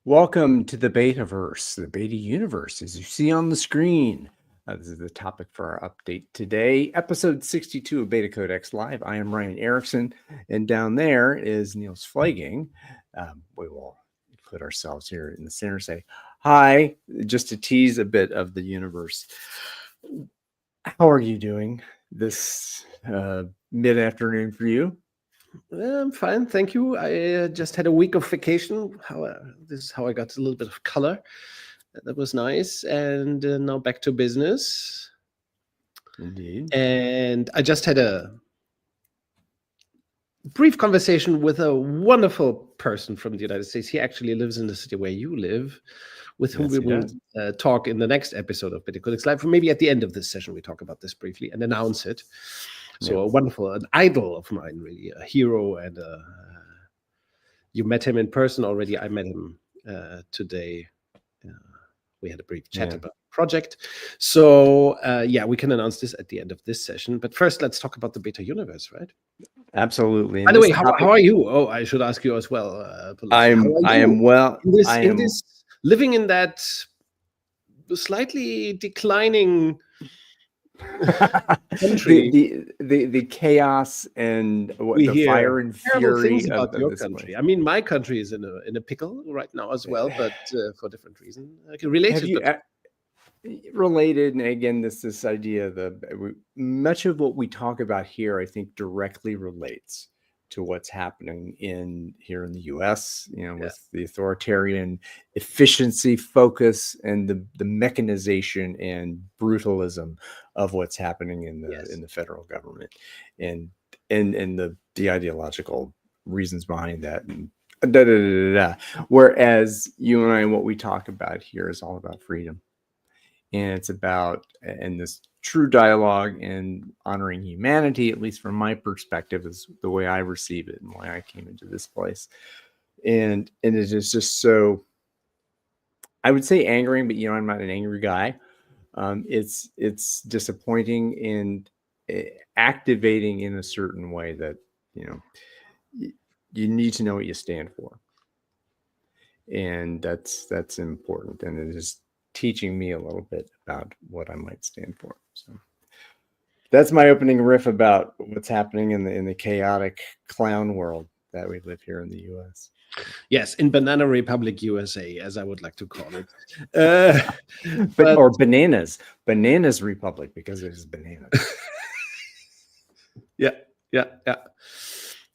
Welcome to the Betaverse, the Beta Universe, as you see on the screen. This is the topic for our update today, episode 62 of BetaCodex Live. I am Ryan Erickson, and down there is Niels Pflaeging. We will put ourselves here in the center, say hi, just to tease a bit of the universe. How are you doing this mid-afternoon for you? I'm fine, thank you. I just had a week of vacation. This is how I got a little bit of color. That was nice. And now back to business. Indeed. And I just had a brief conversation with a wonderful person from the United States. He actually lives in the city where you live, with whom we will talk in the next episode of BetaCodex Live. Maybe at the end of this session, we talk about this briefly and announce it. So a wonderful, an idol of mine, really, a hero. And you met him in person already. I met him today. We had a brief chat about the project. So we can announce this at the end of this session. But first, let's talk about the Beta Universe, right? Absolutely. By the way, how are you? Oh, I should ask you as well. I am well. In this living in that slightly declining country. the chaos and the fire and fury of your country. Place. I mean, my country is in a pickle right now as well, but for different reasons. Related, and again, this idea much of what we talk about here, I think, directly relates to what's happening here in the U.S. With the authoritarian efficiency focus and the mechanization and brutalism of what's happening in the federal government, and the ideological reasons behind that, and Whereas you and I, and what we talk about here is all about freedom, and it's about this true dialogue and honoring humanity, at least from my perspective, is the way I receive it and why I came into this place. And it is just so, I would say, angering, but I'm not an angry guy. It's disappointing and activating in a certain way that you need to know what you stand for, and that's important, and it is teaching me a little bit about what I might stand for. So that's my opening riff about what's happening in the chaotic clown world that we live here in the U.S. Yes, in Banana Republic, USA, as I would like to call it. Or Bananas Republic, because it is bananas. Yeah.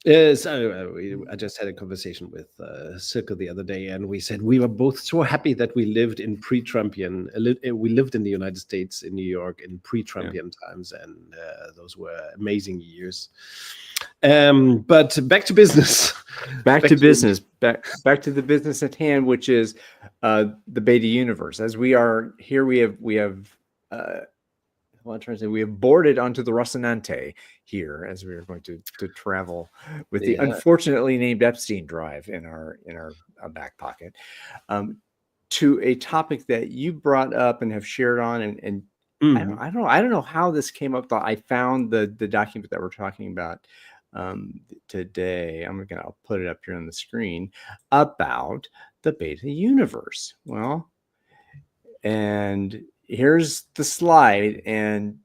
So I just had a conversation with Silke the other day, and we said we were both so happy that we lived in we lived in the United States, in New York, in pre-Trumpian times, and those were amazing years. But back to business. Back to business. Back to the business at hand, which is the Beta Universe. As we are here, we have. I'm trying to say we have boarded onto the Rocinante here, as we are going to travel with the unfortunately named Epstein drive in our back pocket, to a topic that you brought up and have shared on, and I don't know how this came up. I found the document that we're talking about today. I'll put it up here on the screen about the Beta Universe. Well, and here's the slide, and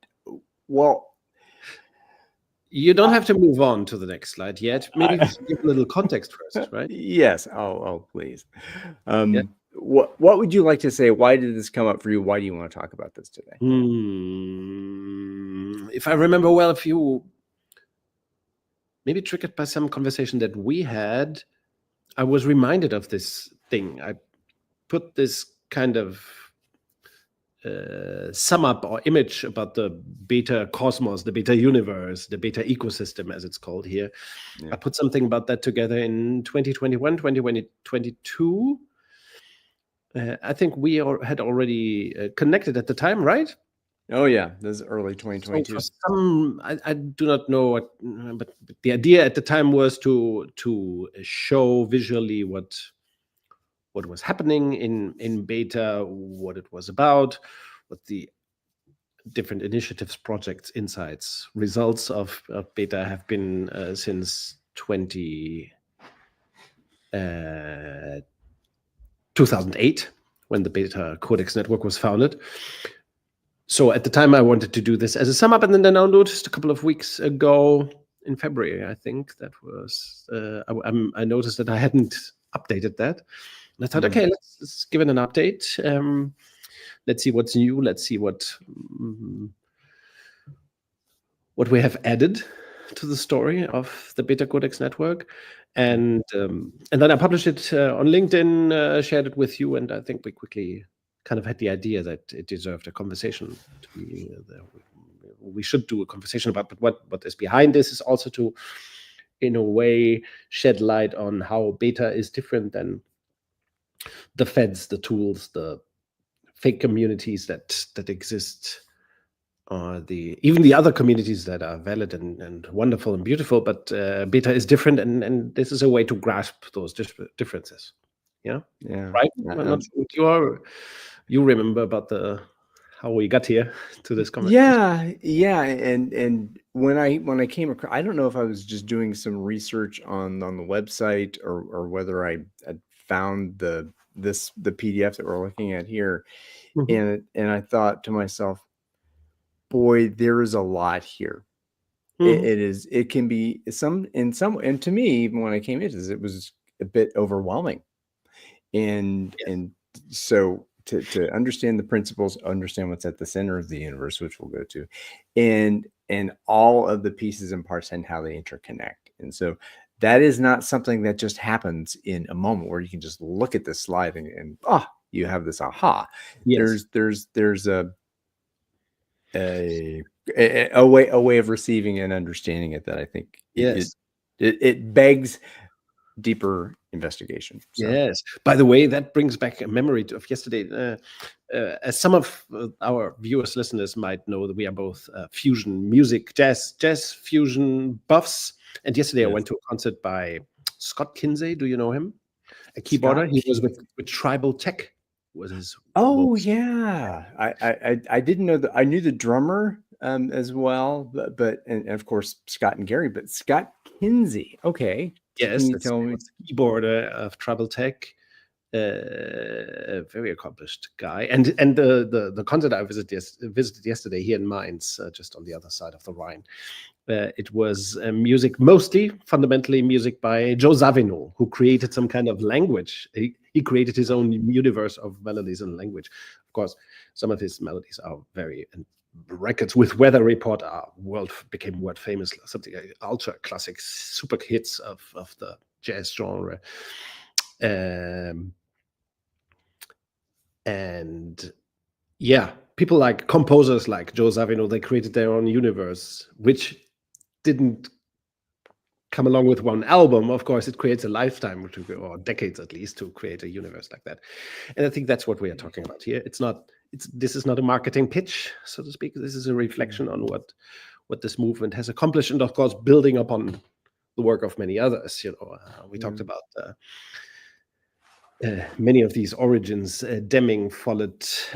you don't have to move on to the next slide yet. Maybe give a little context first, right? Yes. Oh, please. What would you like to say? Why did this come up for you? Why do you want to talk about this today? If I remember well, if you maybe triggered by some conversation that we had, I was reminded of this thing. I put this kind of sum up or image about the beta cosmos, the beta universe, the beta ecosystem, as it's called here. Yeah. I put something about that together in 2021, 2022. I think we had already connected at the time, right? Oh, yeah. This is early 2022. So I do not know, but the idea at the time was to show visually what was happening in beta, what it was about, what the different initiatives, projects, insights, results of beta have been since 20 2008, when the BetaCodex network was founded. So at the time, I wanted to do this as a sum up, and then I noticed a couple of weeks ago, in February, I think that was, I noticed that I hadn't updated that. And I thought, okay, let's give it an update. Let's see what's new. Let's see what we have added to the story of the BetaCodex network. And then I published it on LinkedIn, shared it with you, and I think we quickly kind of had the idea that it deserved a conversation. We should do a conversation about, but what is behind this is also to, in a way, shed light on how beta is different than the feds, the tools, the fake communities that exist, even the other communities that are valid and wonderful and beautiful, but beta is different, and this is a way to grasp those differences. Yeah. Right. I'm not sure you remember about how we got here to this conversation. Yeah, and when I came across, I don't know if I was just doing some research on the website or whether I had found the PDF that we're looking at here, and I thought to myself, boy, there is a lot here. It can be and to me, even when I came into this, it was a bit overwhelming, and so to understand the principles, understand what's at the center of the universe, which we'll go to, and all of the pieces and parts and how they interconnect. And so that is not something that just happens in a moment where you can just look at this slide and you have this aha. There's a way of receiving and understanding it that I think it begs deeper investigation. So. Yes. By the way, that brings back a memory of yesterday. As some of our viewers, listeners might know, that we are both fusion music, jazz fusion buffs. And yesterday I went to a concert by Scott Kinsey. Do you know him? A keyboarder. He was with Tribal Tech. Was his yeah. I didn't know that. I knew the drummer as well, but and of course Scott and Gary, but Scott Kinsey. Okay. Yes, can you tell me? Keyboarder of Tribal Tech, a very accomplished guy, and the concert I visited yesterday here in Mainz, just on the other side of the Rhine. It was music, fundamentally music by Joe Zawinul, who created some kind of language. He created his own universe of melodies and language. Of course, some of his melodies are records with Weather Report became world famous, something like ultra classic, super hits of the jazz genre. And yeah, people like composers like Joe Zawinul, they created their own universe, which didn't come along with one album. Of course, it creates a lifetime or decades at least to create a universe like that. And I think that's what we are talking about here. This is not a marketing pitch, so to speak. This is a reflection on what this movement has accomplished, and of course, building upon the work of many others. We talked about many of these origins: Deming, Follett,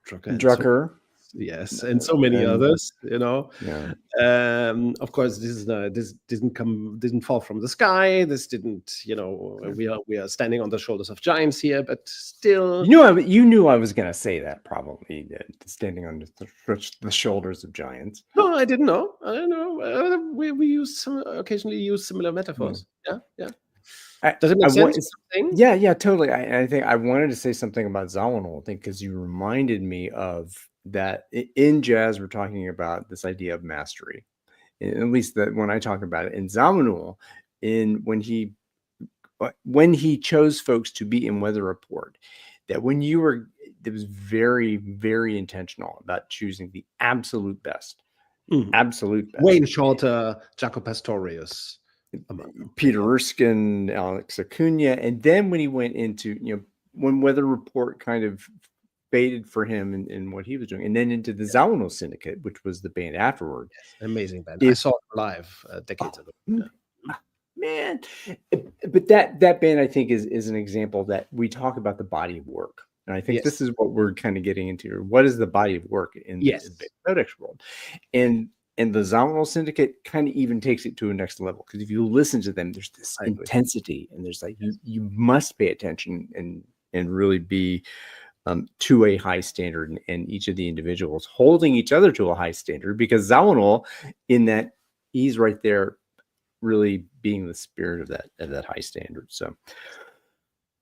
Drucker. Yes, and so many others. Of course, this didn't fall from the sky. This didn't. We are standing on the shoulders of giants here, but still. You knew I was going to say that, probably, standing on the shoulders of giants. No, I didn't know. I don't know. We occasionally use similar metaphors. Yeah. Does it make sense? Yeah, totally. I think I wanted to say something about Zawinul, I think, because you reminded me of that. In jazz, we're talking about this idea of mastery, at least that when I talk about it. In Zawinul, when he chose folks to be in Weather Report, that it was very, very intentional about choosing the absolute best. Absolute best. Wayne Shorter, Jaco Pastorius, Peter Erskine, Alex Acuna, and then when he went into, when Weather Report kind of faded for him in what he was doing, and then into the Zawinul Syndicate, which was the band afterward. Yes, amazing band. I saw it live decades ago. Man, but that band, I think, is an example that we talk about the body of work, and I think this is what we're kind of getting into. What is the body of work in the BetaCodex world? And And the Zamanol Syndicate kind of even takes it to a next level, because if you listen to them, there's this intensity, and there's like you must pay attention and really be to a high standard, and each of the individuals holding each other to a high standard, because Zamanol, in that, he's right there, really being the spirit of that high standard. So,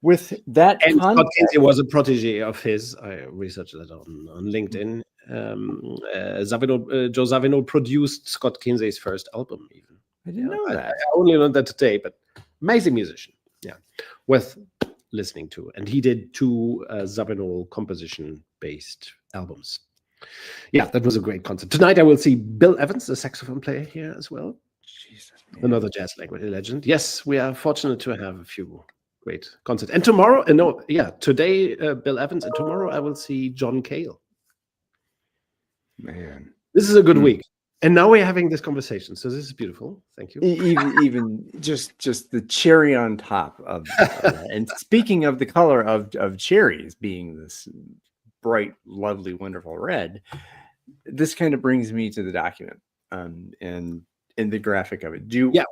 with that, and Scott Kinsey was a protege of his. I researched that on LinkedIn. Joe Zawinul produced Scott Kinsey's first album. Even I didn't know that. I only learned that today, but amazing musician. Yeah, worth listening to. And he did 2 Zawinul composition-based albums. Yeah, that was a great concert. Tonight I will see Bill Evans, the saxophone player, here as well. Jesus, another jazz legend. Yes, we are fortunate to have a few great concerts. And tomorrow, today Bill Evans, and tomorrow I will see John Cale. Man, this is a good week. And now we're having this conversation, so this is beautiful. Thank you. Even just the cherry on top of that. And speaking of the color of cherries being this bright, lovely, wonderful red, this kind of brings me to the document and the graphic of it.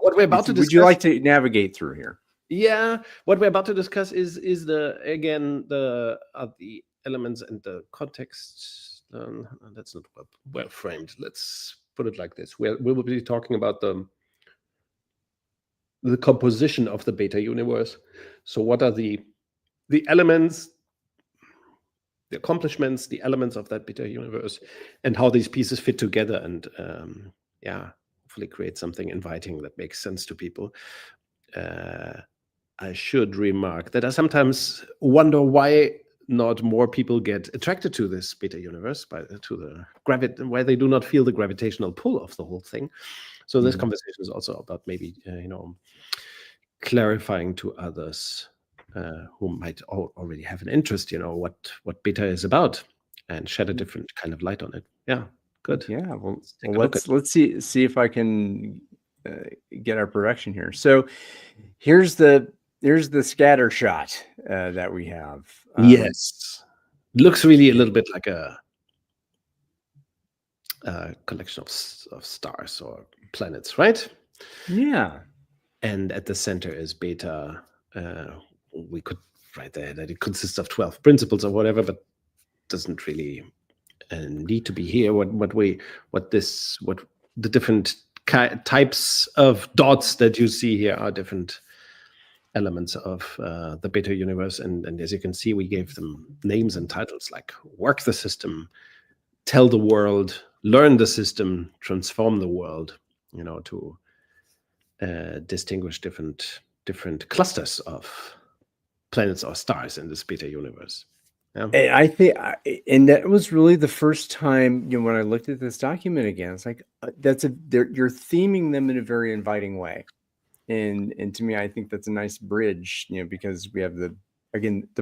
What we're about to discuss. Would you like to navigate through here? Yeah, what we're about to discuss is the elements and the context. That's not well framed. Let's put it like this. We will be talking about the composition of the beta universe. So what are the elements, the accomplishments, the elements of that beta universe, and how these pieces fit together, and hopefully create something inviting that makes sense to people. I should remark that I sometimes wonder why not more people get attracted to this beta universe, why they do not feel the gravitational pull of the whole thing. So this conversation is also about maybe clarifying to others who might already have an interest, what beta is about, and shed a different kind of light on it. Yeah, good. Yeah, well let's see if I can get our production here. So here's the scatter shot that we have. Yes, looks really a little bit like a collection of stars or planets, right? Yeah. And at the center is beta. We could write there that it consists of 12 principles or whatever, but doesn't really need to be here. What the different types of dots that you see here are different elements of the beta universe, and as you can see, we gave them names and titles like work the system, tell the world, learn the system, transform the world, to distinguish different clusters of planets or stars in this beta universe. Yeah. I think, and that was really the first time, when I looked at this document again, it's like you're theming them in a very inviting way. And to me, I think that's a nice bridge, because we have the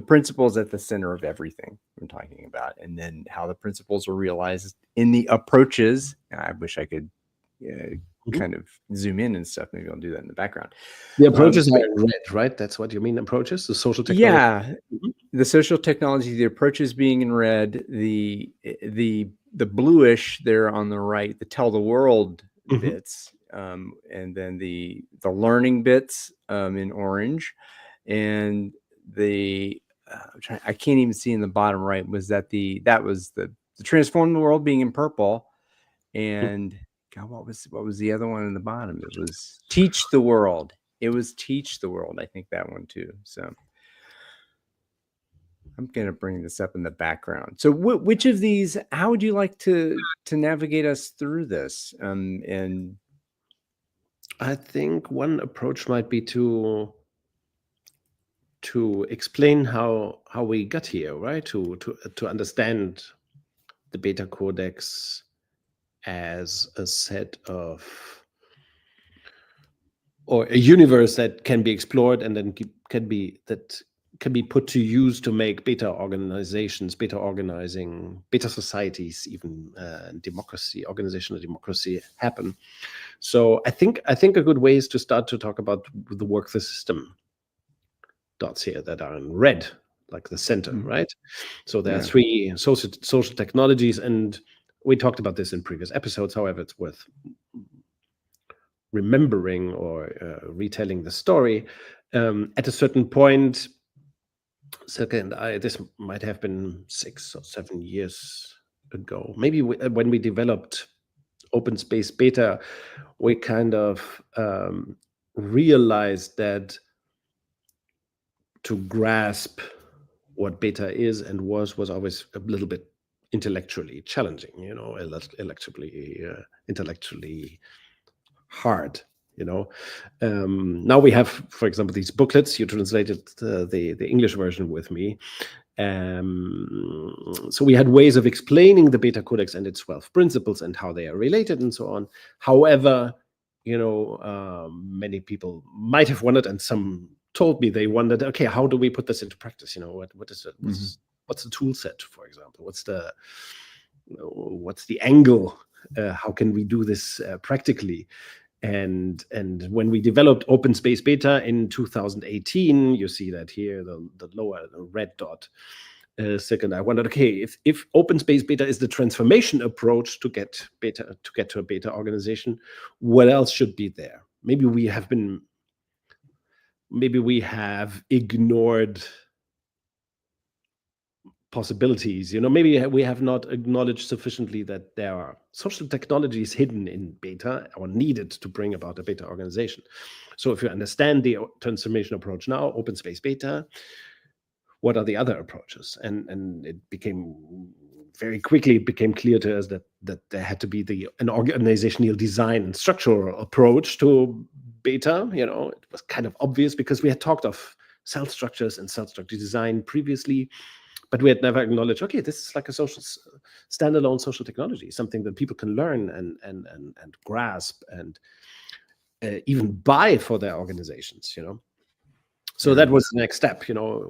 principles at the center of everything we're talking about, and then how the principles are realized in the approaches. I wish I could kind of zoom in and stuff. Maybe I'll do that in the background. The approaches are in red, right? That's what you mean, approaches? The social technology? Yeah, the social technology, the approaches being in red, the bluish there on the right, the tell the world bits. And then the learning bits in orange, and I can't even see in the bottom right, was that the transform the world being in purple, and God, what was the other one in the bottom? It was teach the world. It was teach the world. I think that one too. So I'm going to bring this up in the background. So which of these, how would you like to navigate us through this? And I think one approach might be to explain how we got here, right? To understand the BetaCodex as a set of, or a universe that can be explored and then can be put to use to make beta organizations, beta organizing, beta societies, even organizational democracy happen. So I think a good way is to start to talk about the work the system dots here that are in red, like the center, right? So there are 3 social technologies, and we talked about this in previous episodes. However, it's worth remembering or retelling the story. At a certain point, this might have been 6 or 7 years ago, maybe when we developed Open Space Beta, we kind of realized that to grasp what beta is and was always a little bit intellectually challenging, intellectually hard. Now we have, for example, these booklets. You translated the English version with me. So we had ways of explaining the BetaCodex and its 12 principles and how they are related and so on. However, many people might have wondered, and some told me they wondered, okay, how do we put this into practice? What is it? What's the tool set, for example? What's the angle? How can we do this practically? And when we developed Open Space Beta in 2018, you see that here, the lower, the red dot. Second, I wondered, okay, if Open Space Beta is the transformation approach to get to a beta organization, what else should be there? Maybe we have ignored possibilities. Maybe we have not acknowledged sufficiently that there are social technologies hidden in beta or needed to bring about a beta organization. So if you understand the transformation approach now, Open Space Beta, what are the other approaches? And it became very quickly clear to us that there had to be an organizational design and structural approach to beta. It was kind of obvious because we had talked of cell structures and cell structure design previously, but we had never acknowledged, okay, this is like a standalone social technology, something that people can learn and grasp and even buy for their organizations. So that was the next step.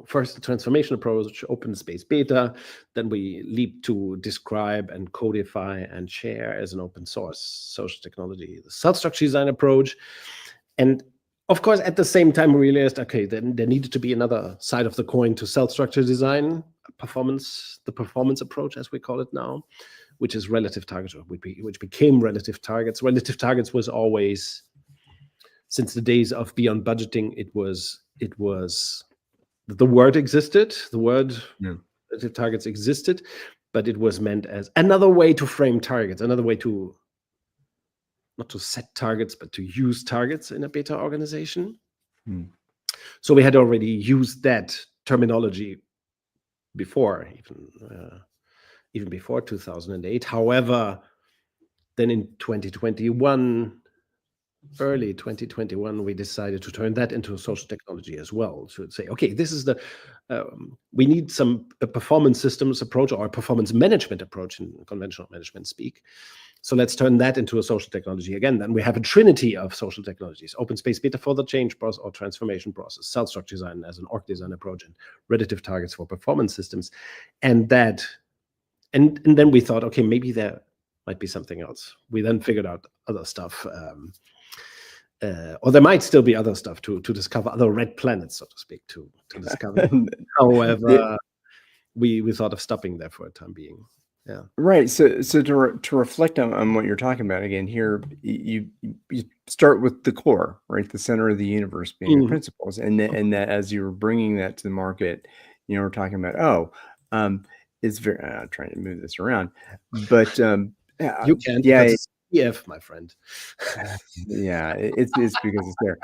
First the transformation approach, Open Space Beta, then we leap to describe and codify and share as an open source social technology, the cell structure design approach. And of course, at the same time, we realized, okay, then there needed to be another side of the coin to cell structure design, the performance approach, as we call it now, which is relative targets, which became relative targets. Relative targets was always, since the days of Beyond Budgeting, it was the word existed, relative targets existed, but it was meant as another way to frame targets, another way to not to set targets, but to use targets in a beta organization. So we had already used that terminology before, even before 2008. However, then in 2021, early 2021, we decided to turn that into a social technology as well. So say, okay, this is we need a performance systems approach or a performance management approach in conventional management speak. So let's turn that into a social technology again. Then we have a trinity of social technologies: Open Space Beta for the change process or transformation process, cell structure design as an org design approach, and relative targets for performance systems. And then we thought, okay, maybe there might be something else. We then figured out other stuff. Or there might still be other stuff to discover, other red planets, so to speak, to discover. However, we thought of stopping there for a time being. Yeah. Right. So to reflect on what you're talking about again here, you start with the core, right? The center of the universe being the principles, and that as you were bringing that to the market, we're talking about it's very. I'm trying to move this around, but you can't. Yeah, it's EF, my friend. Yeah, it's because it's there.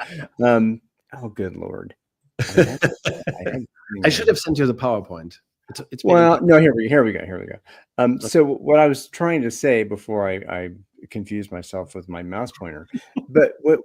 Oh, good Lord! I should have sent you the PowerPoint. It's well, no. Here we go. So what I was trying to say before I confused myself with my mouse pointer, but what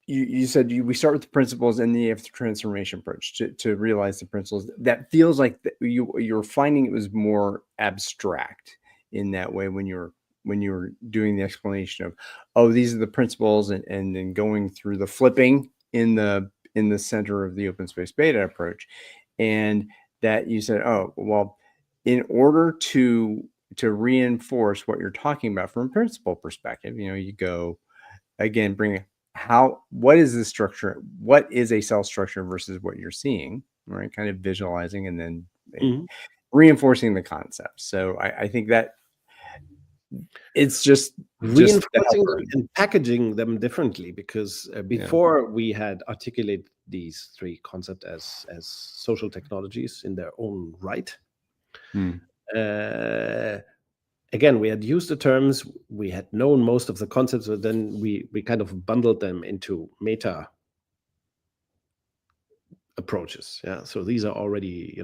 you said, we start with the principles and then you have the transformation approach to realize the principles. That feels like you're finding it was more abstract in that way when you were doing the explanation of, oh, these are the principles, and then going through the flipping in the center of the Open Space Beta approach, and that you said, oh, well, in order to reinforce what you're talking about from a principle perspective, you go again, what is the structure? What is a cell structure versus what you're seeing, right? Kind of visualizing and then reinforcing the concept. So I think that it's just reinforcing them and packaging them differently, because before we had articulated these three concepts as social technologies in their own right. Again, we had used the terms, we had known most of the concepts, but then we kind of bundled them into meta approaches. So these are already,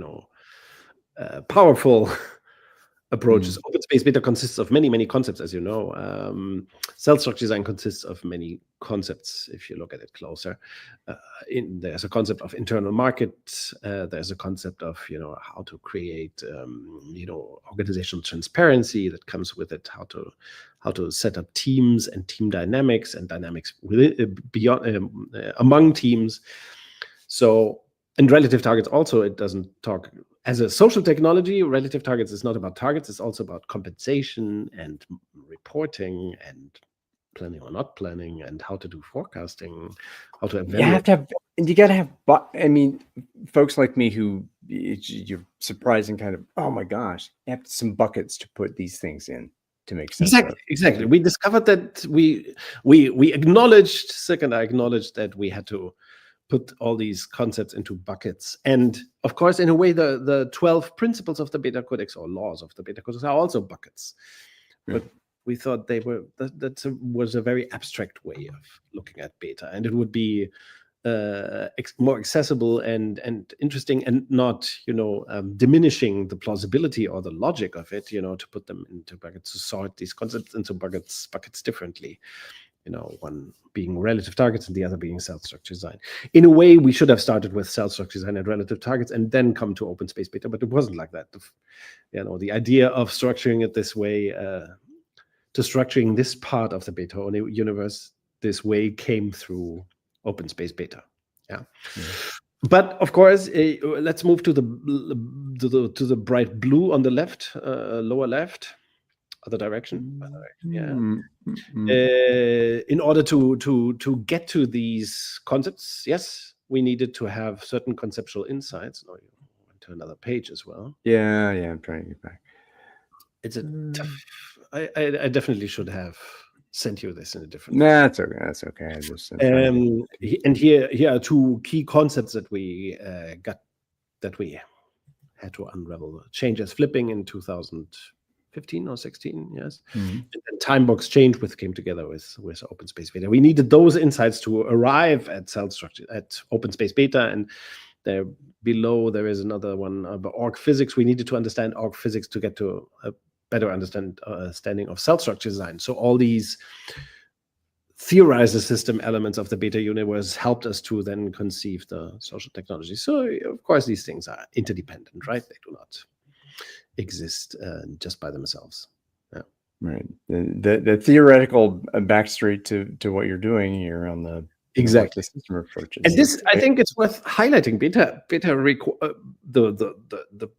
powerful approaches. Open space beta consists of many concepts, as you know. Cell structure design consists of many concepts, if you look at it closer. There's a concept of internal market. There's a concept of, how to create, organizational transparency that comes with it, how to set up teams and team dynamics and dynamics beyond among teams. So, and relative targets also, it doesn't talk. As a social technology, relative targets is not about targets. It's also about compensation and reporting and planning or not planning and how to do forecasting, how to evaluate. You got to have, I mean, folks like me who you're surprising kind of, oh my gosh, you have some buckets to put these things in to make sense. Exactly. We discovered that we acknowledged, second, I acknowledged that we had to put all these concepts into buckets. And of course, in a way, the 12 principles of the BetaCodex or laws of the BetaCodex are also buckets. But we thought that was a very abstract way of looking at beta, and it would be more accessible and interesting, and not diminishing the plausibility or the logic of it, to put them into buckets, to sort these concepts into buckets differently. One being relative targets and the other being cell structure design. In a way, we should have started with cell structure design and relative targets and then come to open space beta, but it wasn't like that. The idea of structuring it this way, to structuring this part of the beta universe this way, came through open space beta. But of course, let's move to the bright blue on the left, lower left. Other direction. In order to get to these concepts, yes, we needed to have certain conceptual insights. No, you went to another page as well. Yeah, I'm trying to get back. It's a tough. I definitely should have sent you this in a different. Nah, that's okay. That's okay. I just. And here are two key concepts that we that we had to unravel. Changes flipping in 2015 or 16, yes. And then time box change came together with open space beta. We needed those insights to arrive at cell structure at open space beta, and there below there is another one about org physics. We needed to understand org physics to get to a better understanding of cell structure design. So all these theorize the system elements of the beta universe helped us to then conceive the social technology. So of course these things are interdependent, right? They do not exist just by themselves. Right. The theoretical backstreet to what you're doing here on the exactly system approaches. And this, I think, it's worth highlighting. The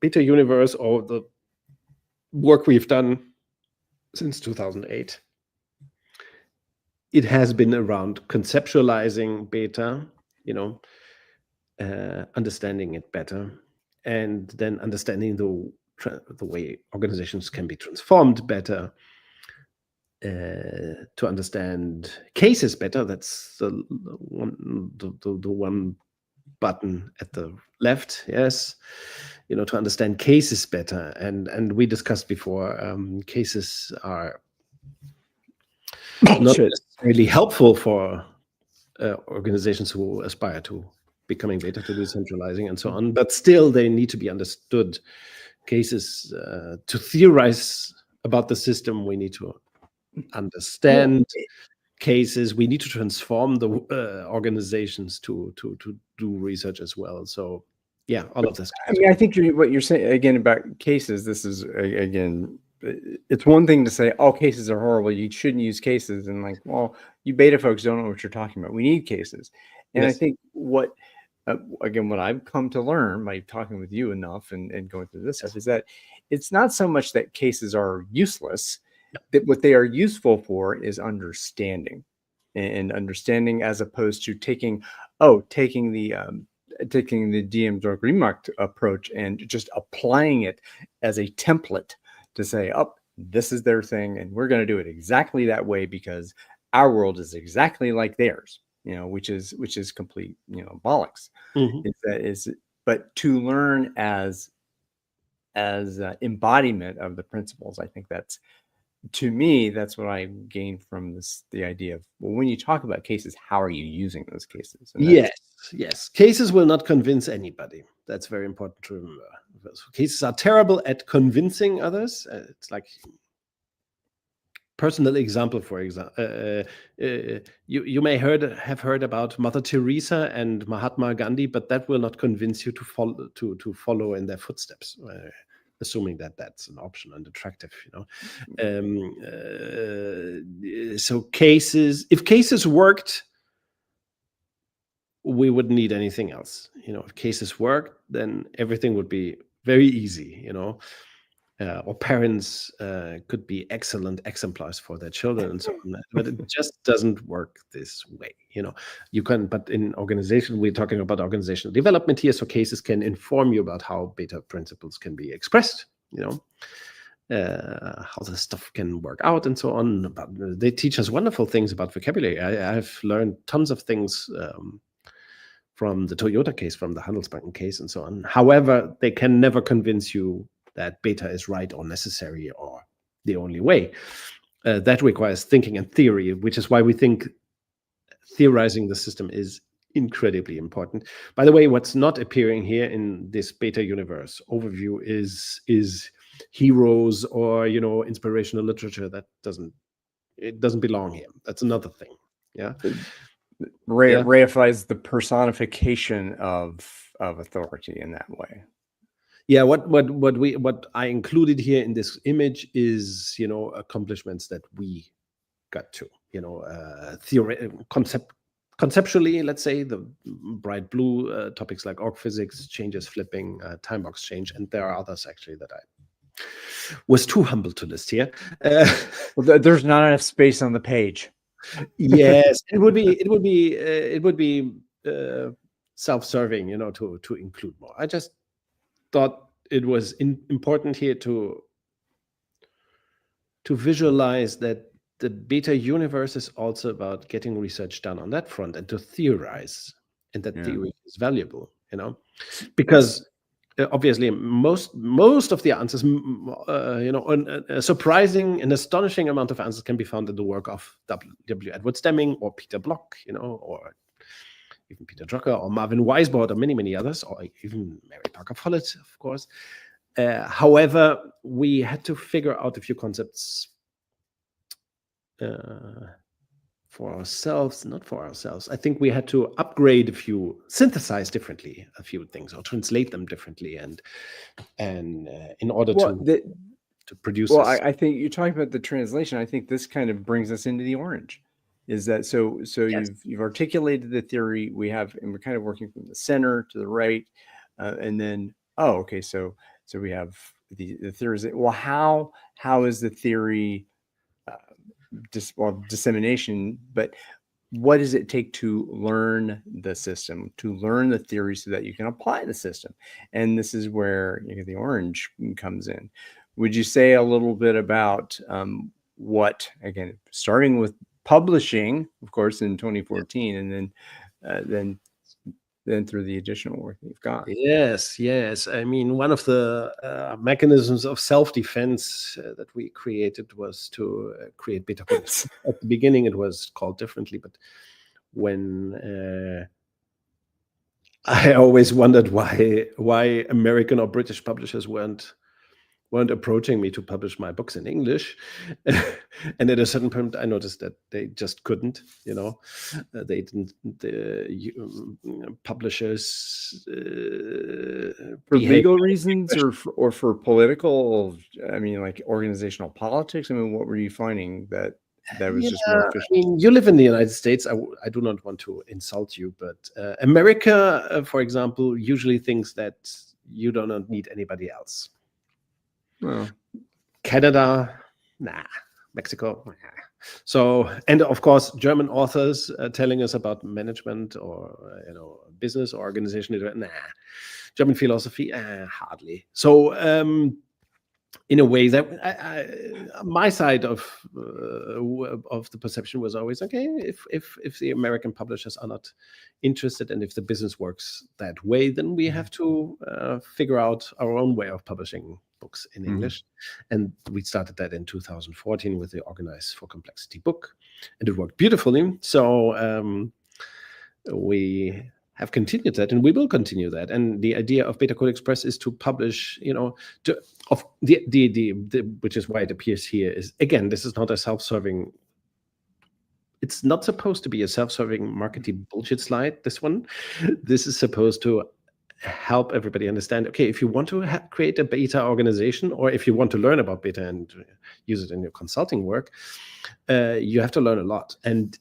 beta universe, or the work we've done since 2008. It has been around conceptualizing beta, understanding it better, and then understanding the way organizations can be transformed better, to understand cases better. That's the one button at the left. Yes, to understand cases better, and we discussed before, cases are not necessarily helpful for organizations who aspire to becoming beta, to decentralizing and so on, but still they need to be understood. Cases, to theorize about the system, we need to understand cases. We need to transform the organizations to do research as well. So yeah, all of this. I mean, I think what you're saying again about cases, this is again, it's one thing to say, oh, cases are horrible, you shouldn't use cases, and like, well, you beta folks don't know what you're talking about. We need cases. And yes. I think what I've come to learn by talking with you enough and going through this stuff is that it's not so much that cases are useless, that what they are useful for is understanding, and understanding, as opposed to taking the DM-Zorg-Remark approach and just applying it as a template to say, oh, this is their thing, and we're going to do it exactly that way because our world is exactly like theirs, which is complete, bollocks. But to learn as embodiment of the principles, I think to me, that's what I gained from the idea of, well, when you talk about cases, how are you using those cases? Yes. Cases will not convince anybody. That's very important to remember. Cases are terrible at convincing others. It's like personal example, for example. You may have heard about Mother Teresa and Mahatma Gandhi, but that will not convince you to follow in their footsteps. Assuming that that's an option and attractive, so if cases worked, we wouldn't need anything else. If cases worked, then everything would be very easy, or parents could be excellent exemplars for their children and so on. But it just doesn't work this way. You can, but in organization, we're talking about organizational development here. So cases can inform you about how beta principles can be expressed, how the stuff can work out and so on. But they teach us wonderful things about vocabulary. I've learned tons of things from the Toyota case, from the Handelsbanken case and so on. However, they can never convince you that beta is right or necessary or the only way. That requires thinking and theory, which is why we think theorizing the system is incredibly important. By the way, what's not appearing here in this beta universe overview is heroes or inspirational literature. That doesn't belong here. That's another thing. Yeah. Reifies the personification of authority in that way. Yeah, what I included here in this image is accomplishments that we got to, conceptually, let's say the bright blue topics like org physics, changes flipping, time box change, and there are others actually that I was too humble to list here. Well, there's not enough space on the page. Yes, it would be self-serving, to include more. I just thought it was important here to visualize that the beta universe is also about getting research done on that front and to theorize, and that theory is valuable, because obviously most of the answers, a surprising and astonishing amount of answers can be found in the work of W. Edward Deming or Peter Block, or even Peter Drucker or Marvin Weisbord or many others, or even Mary Parker Follett, of course. However, we had to figure out a few concepts for ourselves, not for ourselves. I think we had to upgrade synthesize differently a few things, or translate them differently, and in order to produce. Well, I think you're talking about the translation. I think this kind of brings us into the orange. Is that so? Yes. You've articulated the theory we have, and we're kind of working from the center to the right, and then okay, so we have the theories. Well, how is the theory dissemination? But what does it take to learn the system, to learn the theory, so that you can apply the system? And this is where the orange comes in. Would you say a little bit about what, again, starting with publishing, of course, in 2014, and then through the additional work that you've got? Yes. I mean, one of the mechanisms of self-defense that we created was to create BetaCodex. At the beginning, it was called differently, but when I always wondered why American or British publishers weren't approaching me to publish my books in English. And at a certain point, I noticed that they just couldn't, they didn't, publishers... for legal reasons or for political, I mean, like organizational politics? I mean, what were you finding that was just more efficient? I mean, you live in the United States. I do not want to insult you, but America, for example, usually thinks that you do not need anybody else. Well, Canada, nah. Mexico, nah. So, and of course, German authors telling us about management or business or organization, nah. German philosophy, hardly. So in a way that my side of the perception was always, okay, if the American publishers are not interested and if the business works that way, then we have to figure out our own way of publishing books in English. And we started that in 2014 with the Organize for Complexity book, and it worked beautifully. So we have continued that, and we will continue that. And the idea of BetaCodex Press is to publish, which is why it appears here, is, again, this is not a self-serving. It's not supposed to be a self-serving marketing bullshit slide, this one. This is supposed to help everybody understand, okay, if you want to create a beta organization, or if you want to learn about beta and use it in your consulting work, you have to learn a lot. And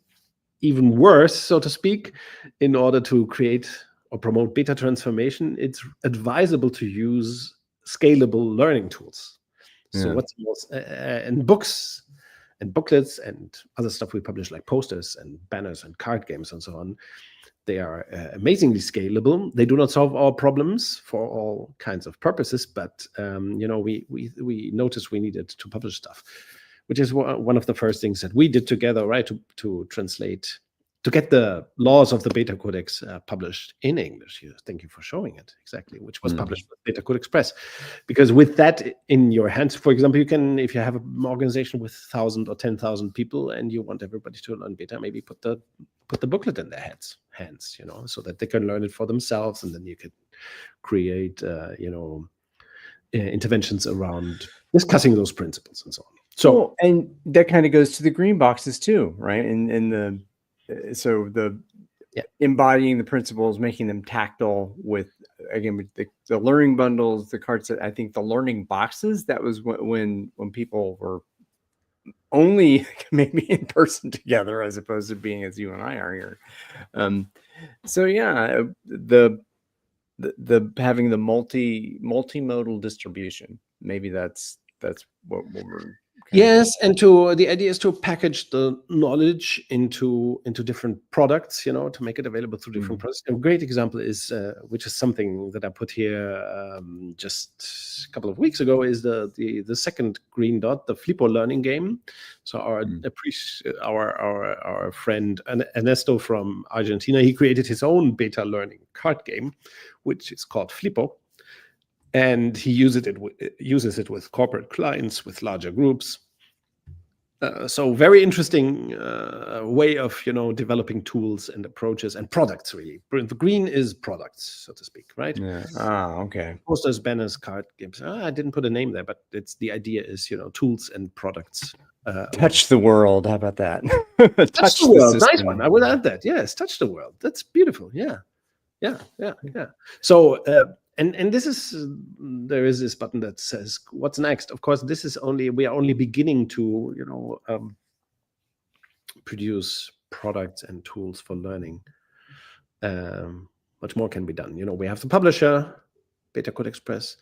even worse, so to speak, in order to create or promote beta transformation, it's advisable to use scalable learning tools. So what's most, and books and booklets and other stuff we publish, like posters and banners and card games and so on, they are amazingly scalable. They do not solve all problems for all kinds of purposes, but we noticed we needed to publish stuff, which is one of the first things that we did together, right? To translate, to get the laws of the BetaCodex published in English. Thank you for showing it, exactly, which was published with BetaCodex Press. Because with that in your hands, for example, you can, if you have an organization with 1,000 or 10,000 people and you want everybody to learn beta, maybe put the booklet in their hands, so that they can learn it for themselves, and then you could create, interventions around discussing those principles and so on. So, and that kind of goes to the green boxes too, right? And embodying the principles, making them tactile with the learning bundles, the cards. I think the learning boxes, that was when people were only maybe in person together as opposed to being as you and I are here. The having the multimodal distribution, maybe that's what we're and the idea is to package the knowledge into different products, to make it available through different products. A great example is, which is something that I put here just a couple of weeks ago, is the second green dot, the Flippo learning game. So our friend Ernesto from Argentina, he created his own beta learning card game, which is called Flippo. And he uses it with corporate clients, with larger groups. So very interesting way of developing tools and approaches and products. Really, the green is products, so to speak, right? Yeah. Okay. Posters, banners, card games. I didn't put a name there, but the idea is tools and products. Touch the world. How about that? Touch the world. Nice one. I would add that. Yes, touch the world. That's beautiful. Yeah. So. And this is, there is this button that says, what's next? Of course, we are only beginning to, produce products and tools for learning. Much more can be done. We have the publisher, BetaCodex Press.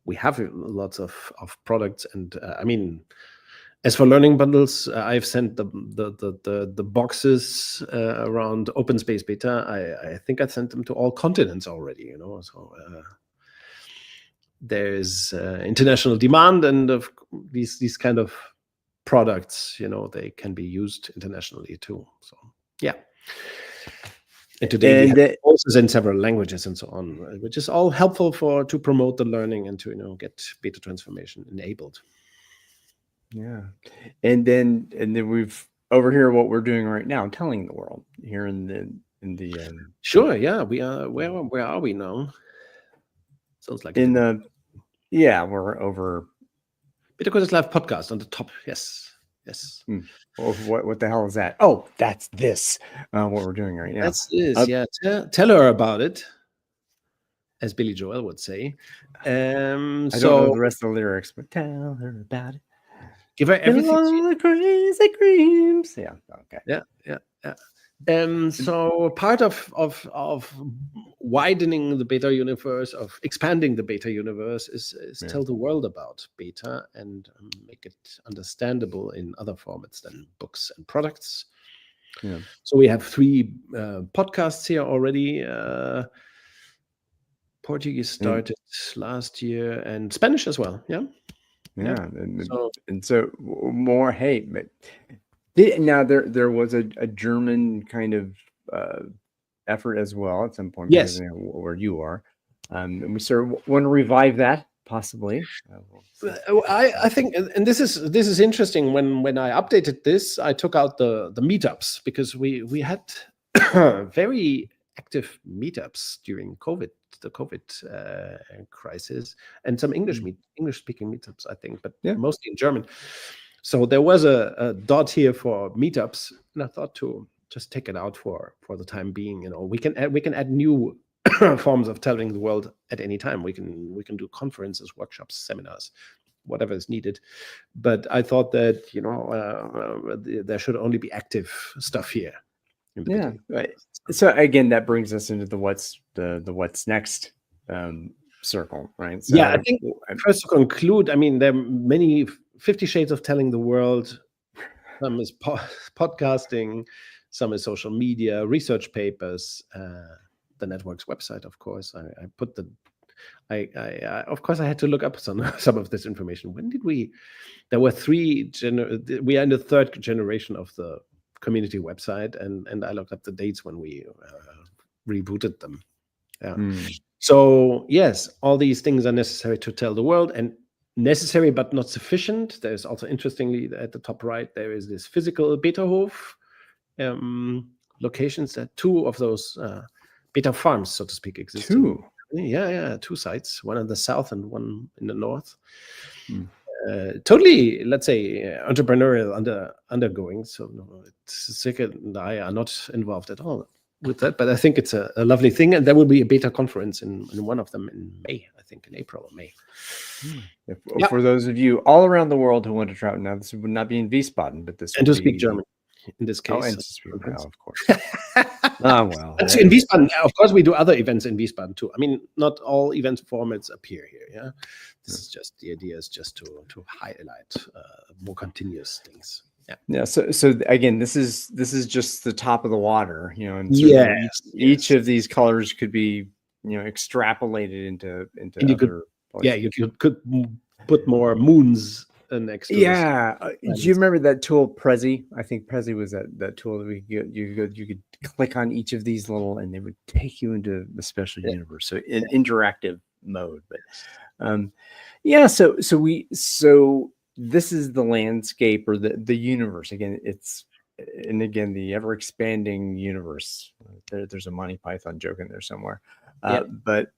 We have lots of products. And as for learning bundles, I've sent the boxes around open space beta. I think I sent them to all continents already, so there's international demand, and of these kind of products, they can be used internationally too. So and today we have courses in several languages and so on, which is all helpful to promote the learning and to get beta transformation enabled. Yeah, and then we've over here what we're doing right now, telling the world here in the sure, yeah, we are. Where are we now? Sounds like we're over BetaCodex Live podcast on the top. Yes. Well, what the hell is that? Oh, that's this. What we're doing right now. That's this. Tell her about it, as Billy Joel would say. I don't know the rest of the lyrics, but tell her about it. Give her everything. All the crazy creams. Yeah. Okay. Yeah. So part of widening the beta universe, of expanding the beta universe, is tell the world about beta and make it understandable in other formats than books and products. Yeah. So we have 3 podcasts here already. Portuguese started last year, and Spanish as well. Yeah. Yeah. And so more, hey, now there was a German kind of effort as well at some point, Yes. because where you are, and we sort of want to revive that possibly. I think, and this is interesting. When I updated this, I took out the meetups, because we had very active meetups during the COVID crisis, and some English speaking meetups, I think, but mostly in German. So there was a dot here for meetups, and I thought to just take it out for the time being. We can add new forms of telling the world at any time. We can do conferences, workshops, seminars, whatever is needed. But I thought that there should only be active stuff here. Yeah, right. So again, that brings us into the what's next circle, right? So I think first to conclude, I mean, there are many 50 shades of telling the world. Some is podcasting, some is social media, research papers, the network's website, of course. Of course, I had to look up some of this information. When did we? There were we are in the third generation of the community website, and I looked up the dates when we rebooted them. Yeah. So yes, all these things are necessary to tell the world, and necessary but not sufficient. There's also, interestingly, at the top right, there is this physical BetaHof locations. That two of those beta farms, so to speak, exist. Two sites, one in the south and one in the north. Totally, let's say, entrepreneurial undergoing. So Sigrid and I are not involved at all with that, but I think it's a lovely thing, and there will be a beta conference in one of them in May, I think, in April or May. For those of you all around the world who want to travel, now this would not be in Wiesbaden, but this and to speak German in this case. And to speak, of course. Well. In Wiesbaden, of course, we do other events in Wiesbaden too. I mean, not all event formats appear here. Yeah, this is just, the idea is just to highlight more continuous things. Yeah. So again, this is just the top of the water, and each of these colors could be, extrapolated into other places. Yeah, you could put more moons next to do you remember that tool Prezi? I think Prezi was that tool that you could click on each of these little, and they would take you into the special universe. So in interactive mode. But so this is the landscape, or the universe. Again, the ever expanding universe. There's a Monty Python joke in there somewhere. But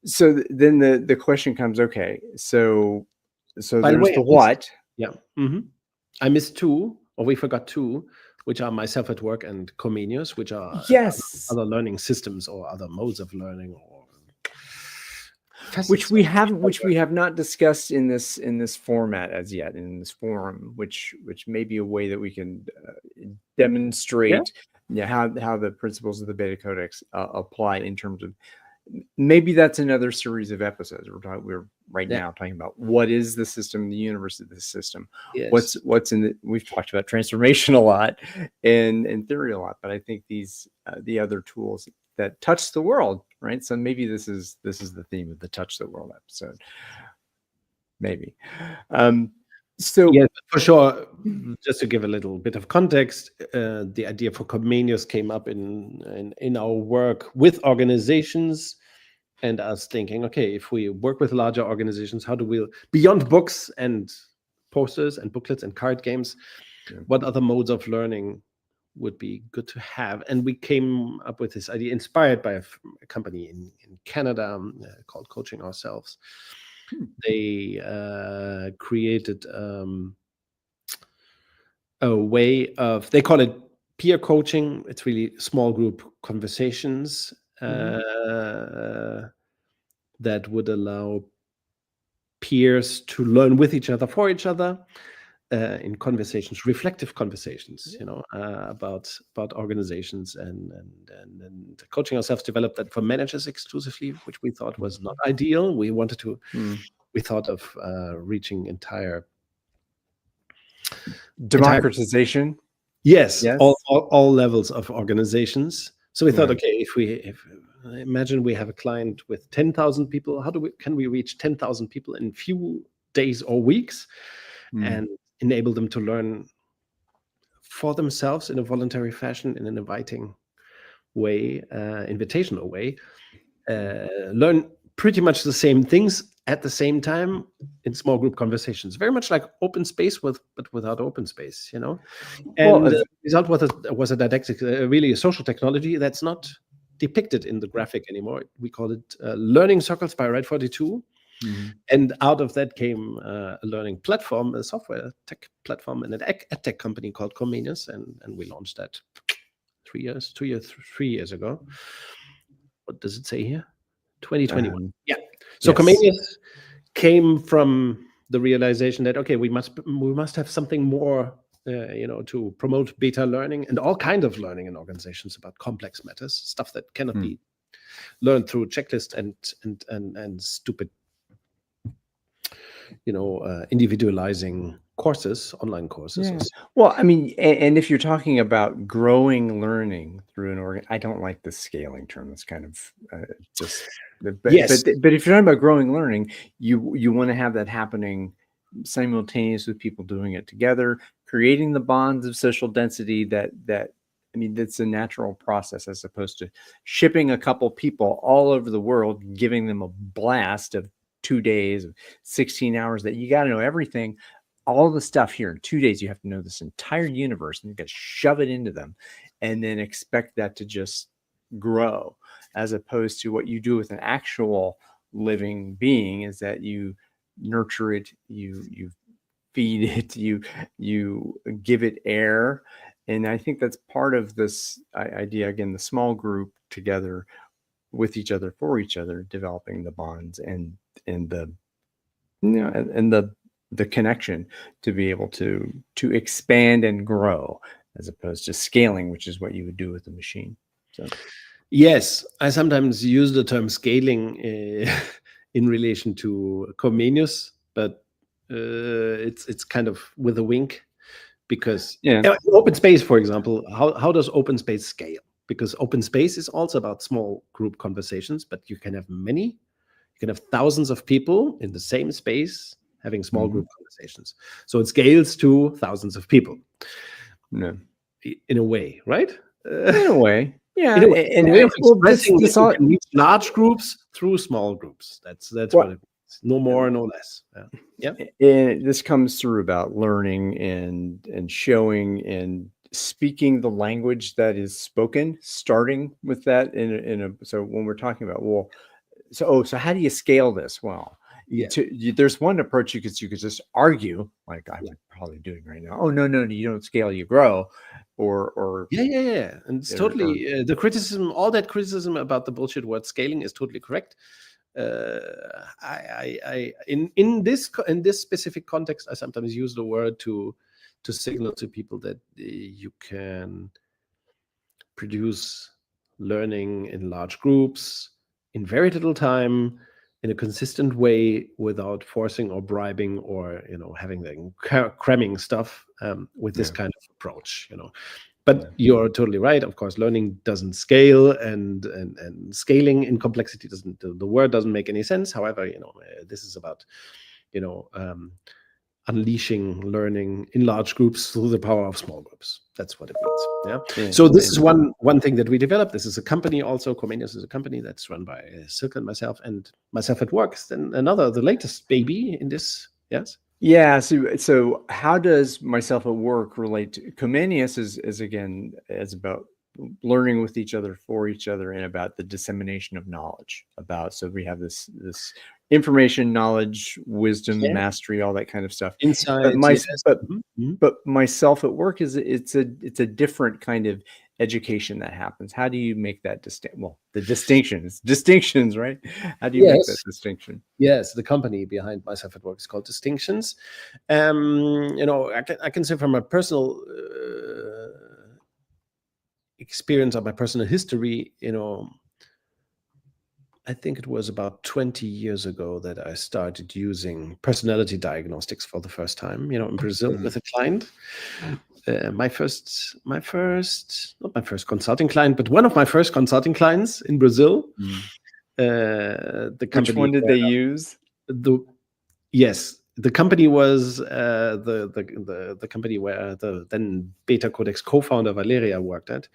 so then the question comes, okay, so there's the what. I missed two, or we forgot two, which are Myself at Work and Comenius, which are other learning systems or other modes of learning, or which we have not discussed in this format as yet, in this forum, which may be a way that we can demonstrate how the principles of the BetaCodex apply in terms of. Maybe that's another series of episodes. We're right now talking about what is the system, the universe of the system. Yes. What's in it. We've talked about transformation a lot and theory a lot, but I think these the other tools that touch the world, right? So maybe this is the theme of the Touch the World episode. Maybe. So for sure. Just to give a little bit of context, the idea for Comenius came up in our work with organizations, and us thinking, okay, if we work with larger organizations, how do we, beyond books and posters and booklets and card games, what other modes of learning would be good to have? And we came up with this idea, inspired by a company in Canada called Coaching Ourselves. They created a way of, they call it peer coaching. It's really small group conversations that would allow peers to learn with each other, for each other, in conversations, reflective conversations, about organizations, and Coaching Ourselves developed that for managers exclusively, which we thought was not ideal. We wanted to, we thought of reaching entire democratization. Yes. All levels of organizations. So we thought, okay, if imagine we have a client with 10,000 people, can we reach 10,000 people in few days or weeks, and enable them to learn for themselves in a voluntary fashion, in an inviting way, invitational way, learn pretty much the same things at the same time in small group conversations, very much like open space but without open space, And the result was a didactic, really a social technology that's not depicted in the graphic anymore. We call it learning circles by Red 42. And out of that came a learning platform, a software tech platform, and an ed tech company called Comenius, and we launched that 3 years ago. What does it say here? 2021. Yeah. So yes. Comenius came from the realization that, okay, we must have something more, to promote beta learning and all kinds of learning in organizations about complex matters, stuff that cannot be learned through checklists and stupid, individualizing courses, online courses. Yeah. Well, I mean, and if you're talking about growing learning through an organ, I don't like the scaling term. It's kind of just, but if you're talking about growing learning, you want to have that happening simultaneous with people doing it together, creating the bonds of social density that that's a natural process, as opposed to shipping a couple people all over the world, giving them a blast of 2 days of 16 hours that you got to know everything. All the stuff here in 2 days, you have to know this entire universe, and you got to shove it into them and then expect that to just grow, as opposed to what you do with an actual living being is that you nurture it, you feed it, you give it air. And I think that's part of this idea, again, the small group together with each other, for each other, developing the bonds and the connection to be able to expand and grow, as opposed to scaling, which is what you would do with a machine. So yes, I sometimes use the term scaling in relation to Comenius, but it's kind of with a wink, because open space, for example, how does open space scale? Because open space is also about small group conversations, but you can have many. You can have thousands of people in the same space having small group conversations. So it scales to thousands of people. No. In a way, right? In a way. Yeah. In a way of expressing this you can reach large groups through small groups. That's what it means. No more, no less. Yeah. And this comes through about learning and showing and speaking the language that is spoken, starting with that so when we're talking about, so how do you scale this? Well, there's one approach you could just argue, like I'm probably doing right now. Oh, no, you don't scale, you grow, or and it's totally the criticism, all that criticism about the bullshit word scaling is totally correct. In this specific context, I sometimes use the word to signal to people that you can produce learning in large groups in very little time, in a consistent way, without forcing or bribing or having them cramming stuff with this kind of approach. But you're totally right. Of course, learning doesn't scale, and scaling in complexity doesn't. The word doesn't make any sense. However, this is about unleashing learning in large groups through the power of small groups. That's what it means. Yeah. So this is one thing that we developed. This is a company also. Comenius is a company that's run by Silke and myself at work. Then the latest baby in this. Yes. Yeah. So how does myself at work relate to Comenius? Is again, it's about learning with each other, for each other, and about the dissemination of knowledge. So we have this information, knowledge, wisdom, mastery, all that kind of stuff. Insight. But myself at work it's a different kind of education that happens. How do you make that distinctions, right? How do you make that distinction? Yes, the company behind myself at work is called Distinctions. I can say from my personal experience of my personal history, I think it was about 20 years ago that I started using personality diagnostics for the first time, in Brazil with a client. Not my first consulting client, but one of my first consulting clients in Brazil. The company. Which one did they use? Yes, the company was the company where the then BetaCodex co-founder Valeria worked at,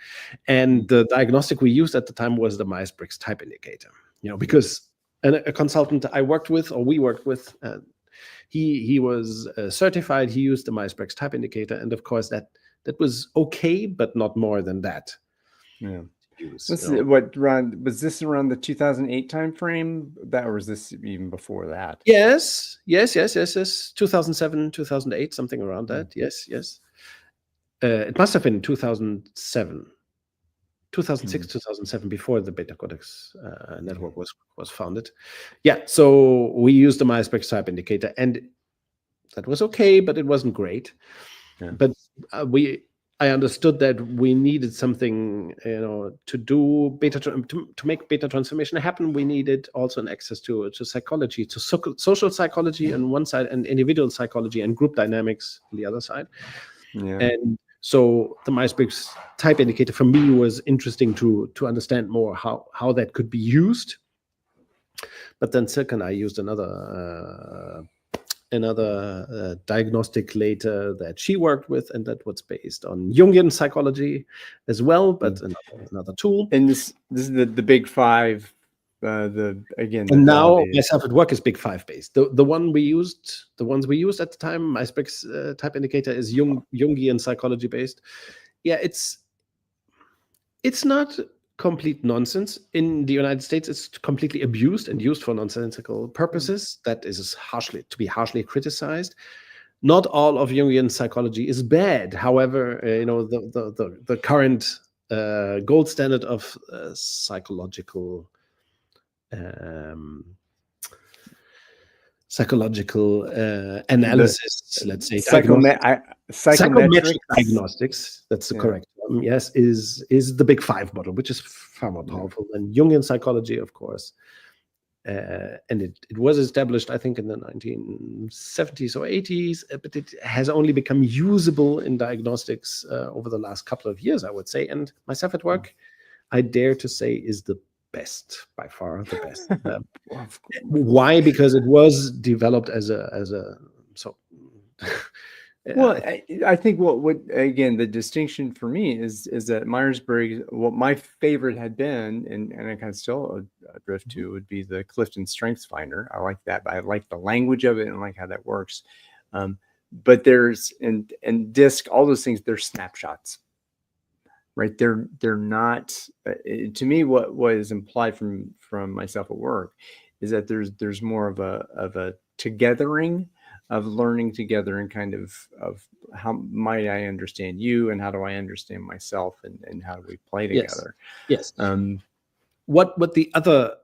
and the diagnostic we used at the time was the Myers-Briggs type indicator. Because a consultant I worked with, or we worked with, he was certified. He used the Myers-Briggs type indicator, and of course that was okay, but not more than that. Yeah. Was this around the 2008 timeframe? Or was this even before that? Yes. 2007, 2008, something around that. Yes. It must have been 2007, 2006, 2007, before the BetaCodex network was founded. Yeah. So we used the Myers-Briggs type indicator, and that was okay, but it wasn't great. Yeah. But I understood that we needed something, to do to make beta transformation happen. We needed also an access to psychology, to social psychology on one side, and individual psychology and group dynamics on the other side. Yeah. And so the Myers-Briggs type indicator for me was interesting to understand more how that could be used. But then second, I used another diagnostic later that she worked with, and that was based on Jungian psychology as well, but another tool. And this is the big five. And now myself at work is big five based. The ones we used at the time, Myers-Briggs type indicator, is Jungian psychology based. Yeah, it's not complete nonsense. In the United States, it's completely abused and used for nonsensical purposes. That is to be harshly criticized. Not all of Jungian psychology is bad. However, the current gold standard of psychological analysis, let's say psychometric diagnostics, that's the correct term, yes, is the big five model, which is far more powerful than Jungian psychology, of course. And it was established, I think, in the 1970s or 80s, but it has only become usable in diagnostics over the last couple of years, I would say. And myself at work, I dare to say, is the best, by far the best. Why? Because it was developed as a well, I think what again, the distinction for me is that Myers-Briggs, what my favorite had been, and I kind of still drift to, would be the Clifton Strengths Finder. I like that. I like the language of it and like how that works. But there's and DISC, all those things, they're snapshots. Right, they're not. To me, what is implied from myself at work is that there's more of a togethering, of learning together, and kind of how might I understand you, and how do I understand myself, and how do we play together? Yes. What the other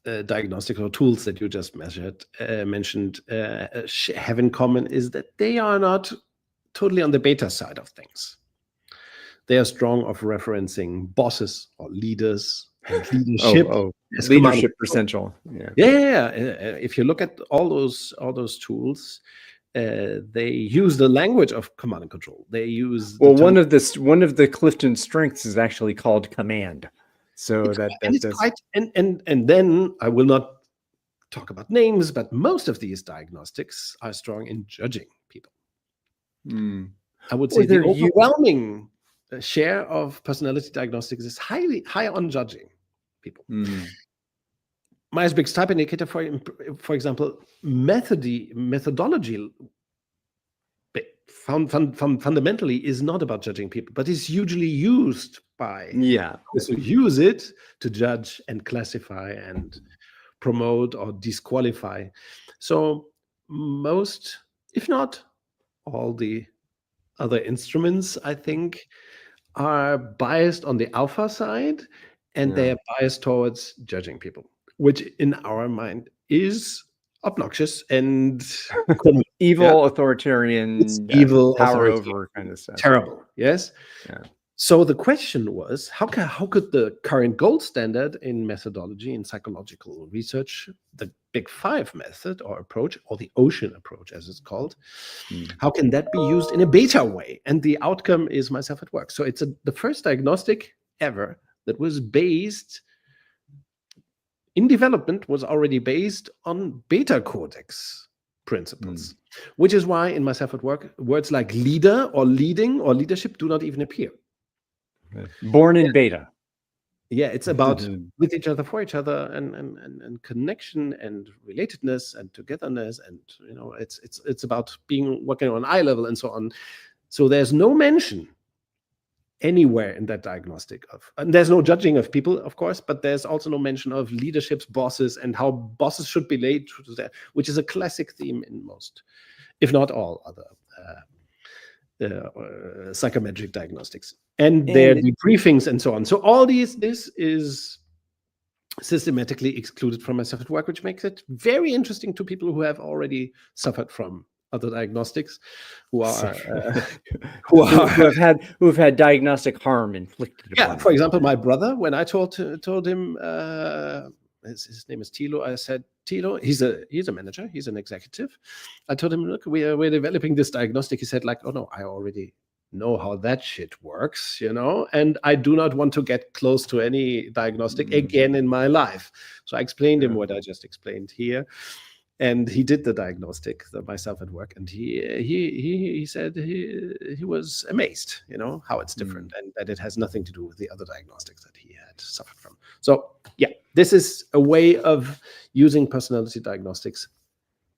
diagnostic tools that you just mentioned have in common is that they are not totally on the beta side of things. They are strong of referencing bosses or leaders and leadership. Leadership essential. Yeah. If you look at all those tools, they use the language of command and control. They use one of the Clifton strengths is actually called command. So and then I will not talk about names, but most of these diagnostics are strong in judging people. I would say the overwhelming share of personality diagnostics is high on judging people. Myers-Briggs type indicator, for example, methodology fundamentally is not about judging people, but is hugely used by those who use it to judge and classify and promote or disqualify. So most, if not all, the other instruments, I think, are biased on the alpha side, and they are biased towards judging people, which in our mind is obnoxious and evil, authoritarian, power over kind of stuff. Terrible. Yes. Yeah. So the question was, how could the current gold standard in methodology in psychological research, the Big Five method or approach, or the ocean approach as it's called, how can that be used in a beta way? And the outcome is myself at work. So it's the first diagnostic ever that was based in development, was already based on BetaCodex. principles, which is why in my self-at-work, words like leader or leading or leadership do not even appear. Born in beta. Yeah, it's about with each other, for each other, and connection and relatedness and togetherness, and it's about working on eye level and so on. So there's no mention anywhere in that diagnostic and there's no judging of people, of course, but there's also no mention of leaderships, bosses, and how bosses should be laid to that, which is a classic theme in most, if not all, other psychometric diagnostics and their debriefings and so on. So all this is systematically excluded from my self-at-work, which makes it very interesting to people who have already suffered from other diagnostics, who have had diagnostic harm inflicted upon them. For example, my brother, when I told him his name is Thilo, I said, Thilo, he's a manager, he's an executive. I told him, look, we're developing this diagnostic. He said, like, oh no, I already know how that shit works, and I do not want to get close to any diagnostic again in my life. So I explained him what I just explained here. And he did the diagnostic by self-at-work, and he said he was amazed, how it's different, and that it has nothing to do with the other diagnostics that he had suffered from. So yeah, this is a way of using personality diagnostics,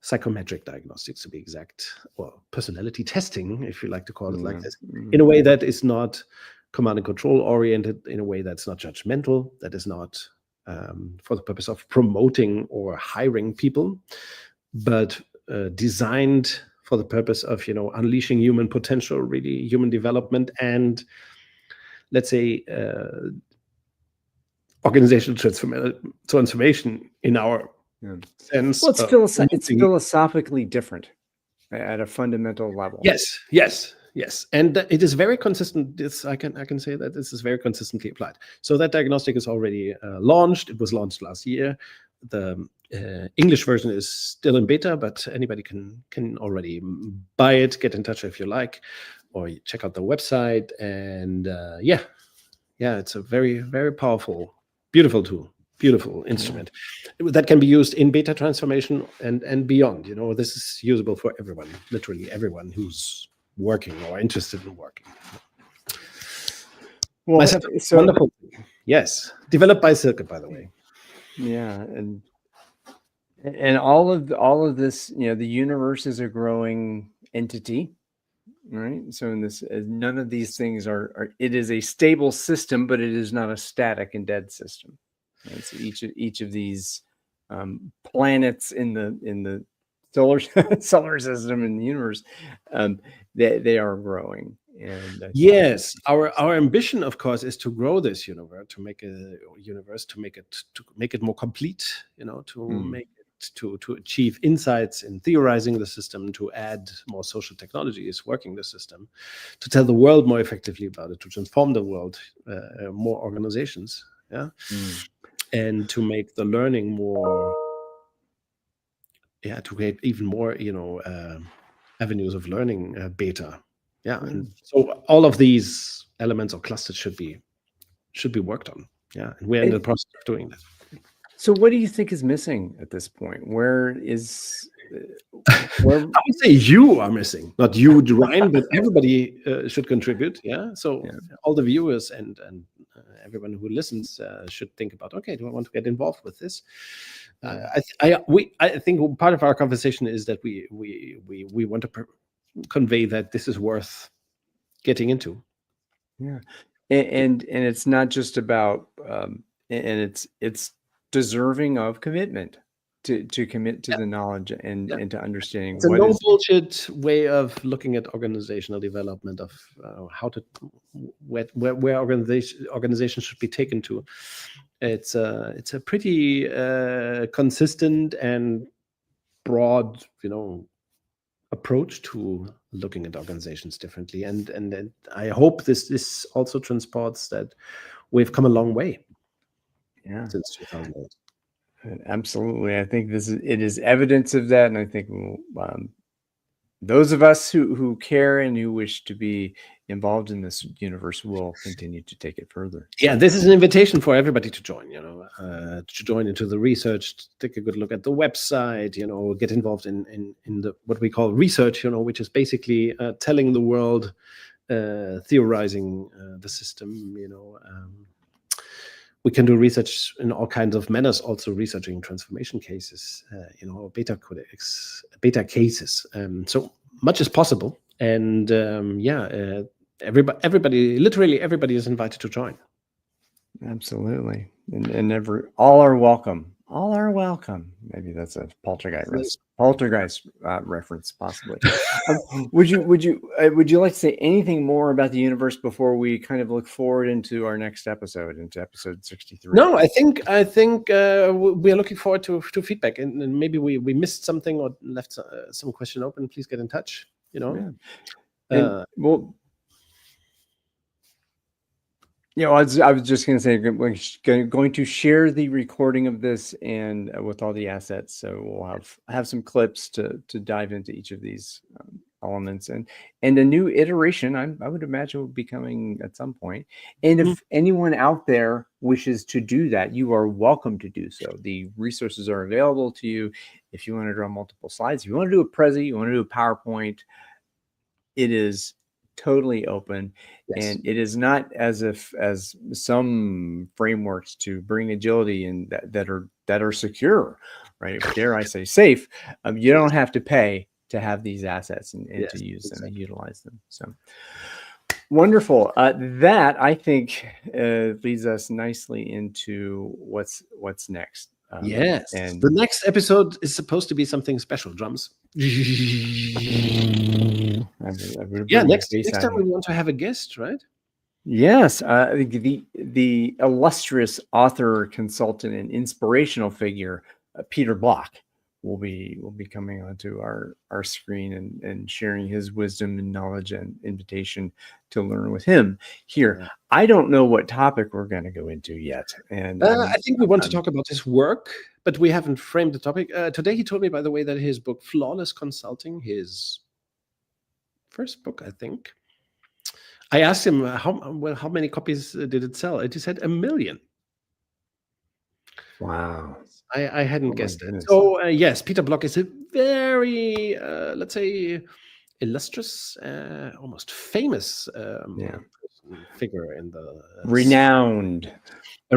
psychometric diagnostics to be exact, or personality testing, if you like to call it like this, in a way that is not command and control oriented, in a way that's not judgmental, that is not for the purpose of promoting or hiring people, but designed for the purpose of, unleashing human potential, really human development, and let's say organizational transformation in our sense. Well, it's philosophically different at a fundamental level. Yes, and it is very consistent. This I can say that this is very consistently applied. So that diagnostic is already launched. It was launched last year. The English version is still in beta, but anybody can already buy it. Get in touch if you like, or check out the website. And it's a very, very powerful, beautiful tool, beautiful instrument that can be used in beta transformation and beyond. This is usable for everyone, literally everyone who's working or interested in working. Well, wonderful. Yes, developed by Silke, by the way. Yeah, and all of this, the universe is a growing entity, right? So in this, none of these things are. It is a stable system, but it is not a static and dead system. Right? So each of these planets in the solar system in the universe, they are growing. And yes, our ambition, of course, is to grow this universe, to make it more complete, to achieve insights in theorizing the system, to add more social technologies working the system, to tell the world more effectively about it, to transform the world, more organizations, and to make the learning more, to create even more, avenues of learning, beta. And so all of these elements or clusters should be worked on. And we're in the process of doing that. So what do you think is missing at this point? Where I would say you are missing, not you, Ryan, but everybody should contribute. So all the viewers and everyone who listens should think about, okay, do I want to get involved with this? I think part of our conversation is that we want to convey that this is worth getting into. And it's not just about and it's deserving of commitment to commit to the knowledge and to understanding. It's a no bullshit way of looking at organizational development, of how to where organizations should be taken to. It's a pretty consistent and broad, approach to looking at organizations differently, and I hope this also transports that we've come a long way since 2008. Absolutely. I think it is evidence of that, and I think those of us who care and who wish to be involved in this universe will continue to take it further. Yeah, this is an invitation for everybody to join, to join into the research, to take a good look at the website, get involved in the what we call research, which is basically telling the world, theorizing the system, we can do research in all kinds of manners, also researching transformation cases, BetaCodex, beta cases. So much is possible. And everybody, literally everybody is invited to join. Absolutely. And all are welcome. All are welcome. Maybe that's a poltergeist reference, possibly. Would you like to say anything more about the universe before we kind of look forward into our next episode, into episode 63? No, I think we are looking forward to feedback, and maybe we missed something or left some question open. Please get in touch. Yeah. I was just going to say, we're going to share the recording of this and with all the assets. So we'll have some clips to dive into each of these elements, and a new iteration I would imagine will be coming at some point. And if anyone out there wishes to do that, you are welcome to do so. The resources are available to you. If you want to draw multiple slides, if you want to do a Prezi, you want to do a PowerPoint, it is totally open. Yes. And it is not as some frameworks to bring agility and that are secure, right? Dare I say safe. You don't have to pay to have these assets and to use them and utilize them. So wonderful. That I think leads us nicely into what's next. Yes. And the next episode is supposed to be something special. Drums. Next time we want to have a guest, right? Yes, the illustrious author, consultant, and inspirational figure, Peter Block, will be coming onto our screen and sharing his wisdom and knowledge and invitation to learn with him here. Yeah. I don't know what topic we're going to go into yet, and I think we want to talk about his work, but we haven't framed the topic. Today, he told me, by the way, that his book "Flawless Consulting," his first book, I think. I asked him how many copies did it sell, and he said 1 million. Wow. I hadn't guessed it. So yes, Peter Block is a very, let's say, illustrious, almost famous figure in the a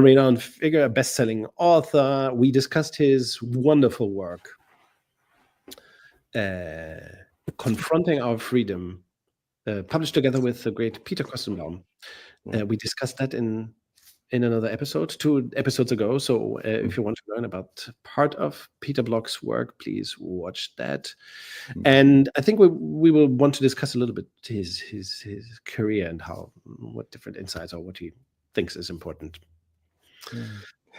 renowned figure, a best-selling author. We discussed his wonderful work, Confronting Our Freedom, published together with the great Peter Kostenbaum. We discussed that in another episode, 2 episodes ago. So if you want to learn about part of Peter Block's work, please watch that. And I think we will want to discuss a little bit his career and what different insights or what he thinks is important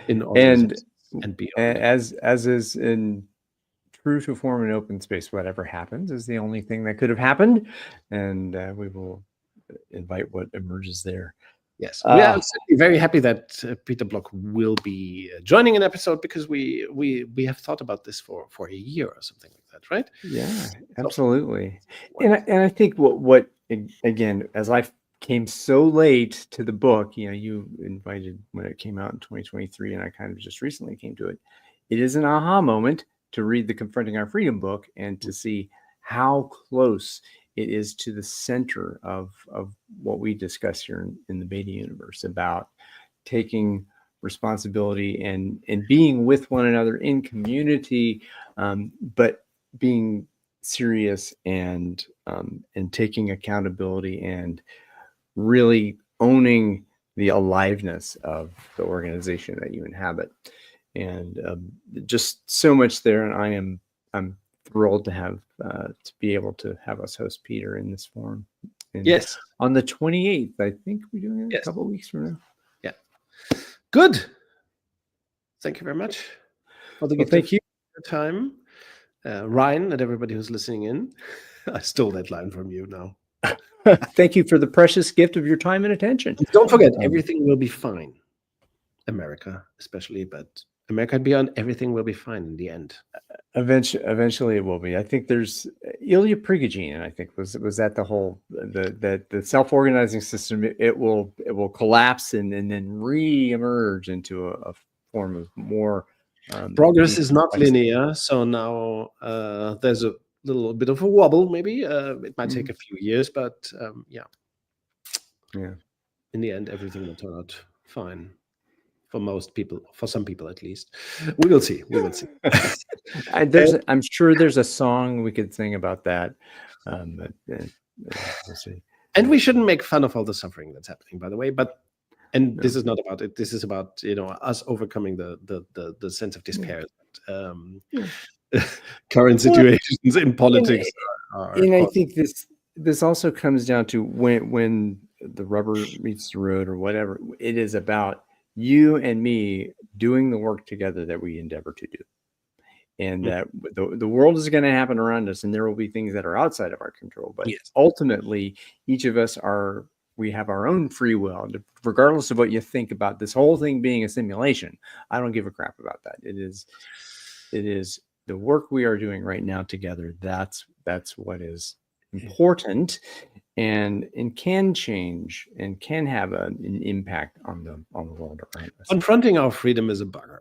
in all and beyond. As is in true to form an open space, whatever happens is the only thing that could have happened, and we will invite what emerges there. Yes, we are certainly very happy that Peter Block will be joining an episode, because we have thought about this for a year or something like that, right? Yeah, absolutely. And I think what again, as I came so late to the book, you invited when it came out in 2023, and I kind of just recently came to it. It is an aha moment to read the Confronting Our Freedom book and to see how close it is to the center of what we discuss here in the Beta universe, about taking responsibility and being with one another in community, but being serious and taking accountability and really owning the aliveness of the organization that you inhabit. And just so much there, and I'm thrilled to have to be able to have us host Peter in this forum. And yes, on the 28th, I think we're doing it a couple of weeks from now. Yeah, good. Thank you very much. Thank you for your time, Ryan, and everybody who's listening in. I stole that line from you now. Thank you for the precious gift of your time and attention. Don't forget, everything will be fine. America, especially, but America and beyond, everything will be fine in the end. Eventually it will be. I think there's Ilya Prigogine, and I think was that the whole the self-organizing system. It will collapse and then re-emerge into a form of more progress is not complexity. linear. So now there's a little bit of a wobble. Maybe it might take a few years, but yeah. In the end, everything will turn out fine. For most people, for some people at least. We will see. We will see. I'm sure there's a song we could sing about that. We'll see. And we shouldn't make fun of all the suffering that's happening, by the way. This is not about it. This is about us overcoming the sense of despair. Current situations in politics and I think this also comes down to when the rubber meets the road or whatever. It is about you and me doing the work together that we endeavor to do. And that the world is going to happen around us, and there will be things that are outside of our control. But ultimately, each of us we have our own free will, regardless of what you think about this whole thing being a simulation. I don't give a crap about that. It is the work we are doing right now together. That's what is important, and can change and can have an impact on the world around us. Confronting our freedom is a bugger.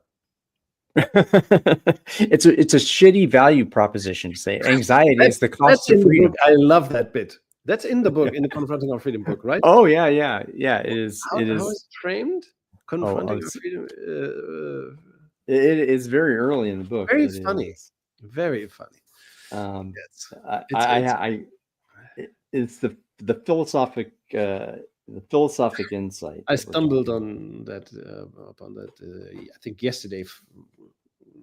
It's a shitty value proposition to say anxiety is the cost of freedom. I love that bit. That's in the book, in the Confronting Our Freedom book, right? Oh yeah. It is. How is it framed? Confronting Our Freedom. It is very early in the book. Very funny. Very funny. It's the philosophic insight. I stumbled on that I think yesterday,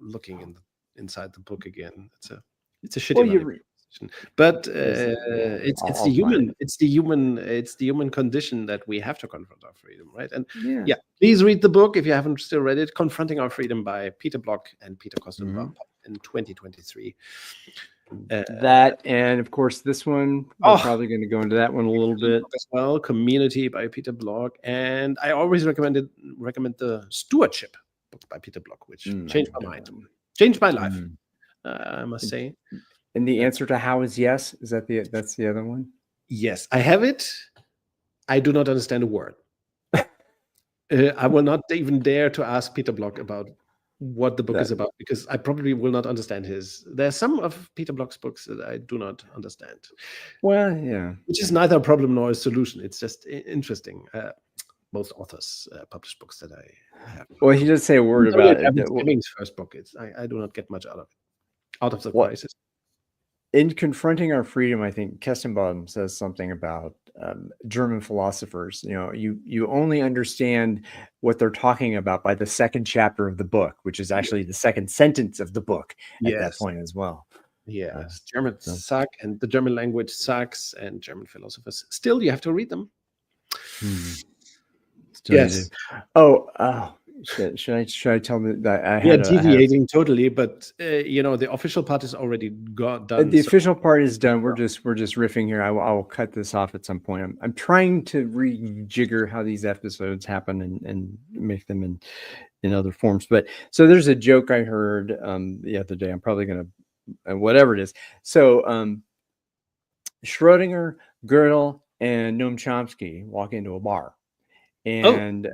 looking inside the book again. It's a shitty but it's the human condition that we have to confront our freedom, right? And please read the book if you haven't still read it. Confronting Our Freedom by Peter Block and Peter Kostenbaum in 2023. That, and of course this one, we're probably going to go into that one a little bit as well. Community by Peter Block, and I always recommend the Stewardship book by Peter Block, which changed my mind, changed my life. I must say. And the answer to how is yes. Is that that's the other one? Yes, I have it. I do not understand a word. I will not even dare to ask Peter Block about what the book is about, because I probably will not understand his. There are some of Peter Block's books that I do not understand. Well, yeah. Which is neither a problem nor a solution. It's just interesting. Most authors publish books that I have. Well, he does say a word about it. Fleming's first book. I do not get much out of it. Out of the crisis. In Confronting Our Freedom, I think Kestenbaum says something about German philosophers. You only understand what they're talking about by the second chapter of the book, which is actually the second sentence of the book at that point as well. Yes, Germans suck, and the German language sucks, and German philosophers. Still, you have to read them. Yes. Should I tell them that I had deviating totally, but the official part is already done. The official part is done. We're just riffing here. I will cut this off at some point. I'm trying to rejigger how these episodes happen and make them in other forms. But so there's a joke I heard the other day. I'm probably gonna whatever it is. So Schrodinger, Gödel, and Noam Chomsky walk into a bar, and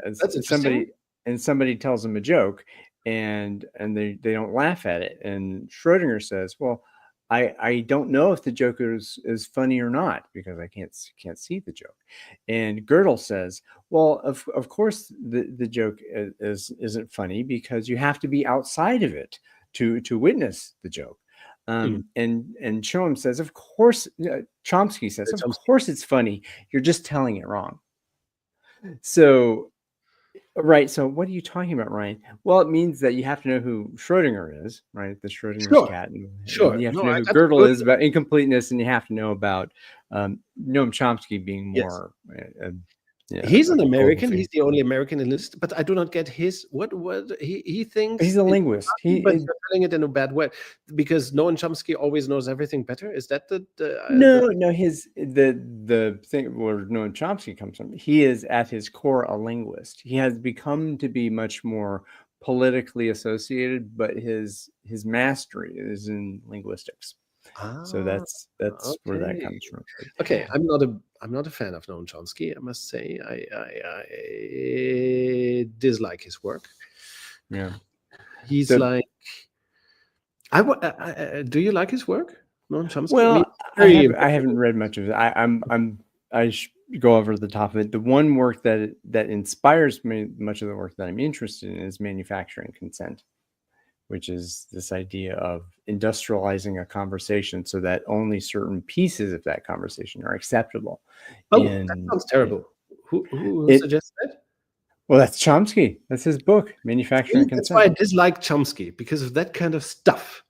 somebody tells them a joke, and they don't laugh at it. And Schrodinger says, "Well, I don't know if the joke is funny or not, because I can't see the joke." And Gödel says, "Well, of course the joke isn't funny, because you have to be outside of it to witness the joke." And Chomsky says, "Of course," Chomsky says, "Of course it's funny. You're just telling it wrong." So. Right. So what are you talking about, Ryan? Well, it means that you have to know who Schrodinger is, right? The Schrodinger's cat. And you have to know who Gödel is about incompleteness, and you have to know about Noam Chomsky being more. He's an American. He's the only American in this, but I do not get his what he thinks. He's a linguist. But you're telling it in a bad way, because Noam Chomsky always knows everything better. Is that the thing where Noam Chomsky comes from? He is at his core a linguist. He has become to be much more politically associated, but his mastery is in linguistics. So that's okay. where that comes from. Okay, I'm not a fan of Noam Chomsky. I must say, I dislike his work. Yeah, he's like. Do you like his work, Noam Chomsky? Well, I haven't read much of it. I go over the top of it. The one work that inspires me, much of the work that I'm interested in, is manufacturing consent, which is this idea of industrializing a conversation so that only certain pieces of that conversation are acceptable. That sounds terrible. Who suggests that? Well, that's Chomsky. That's his book, Manufacturing Consent. That's why I dislike Chomsky, because of that kind of stuff.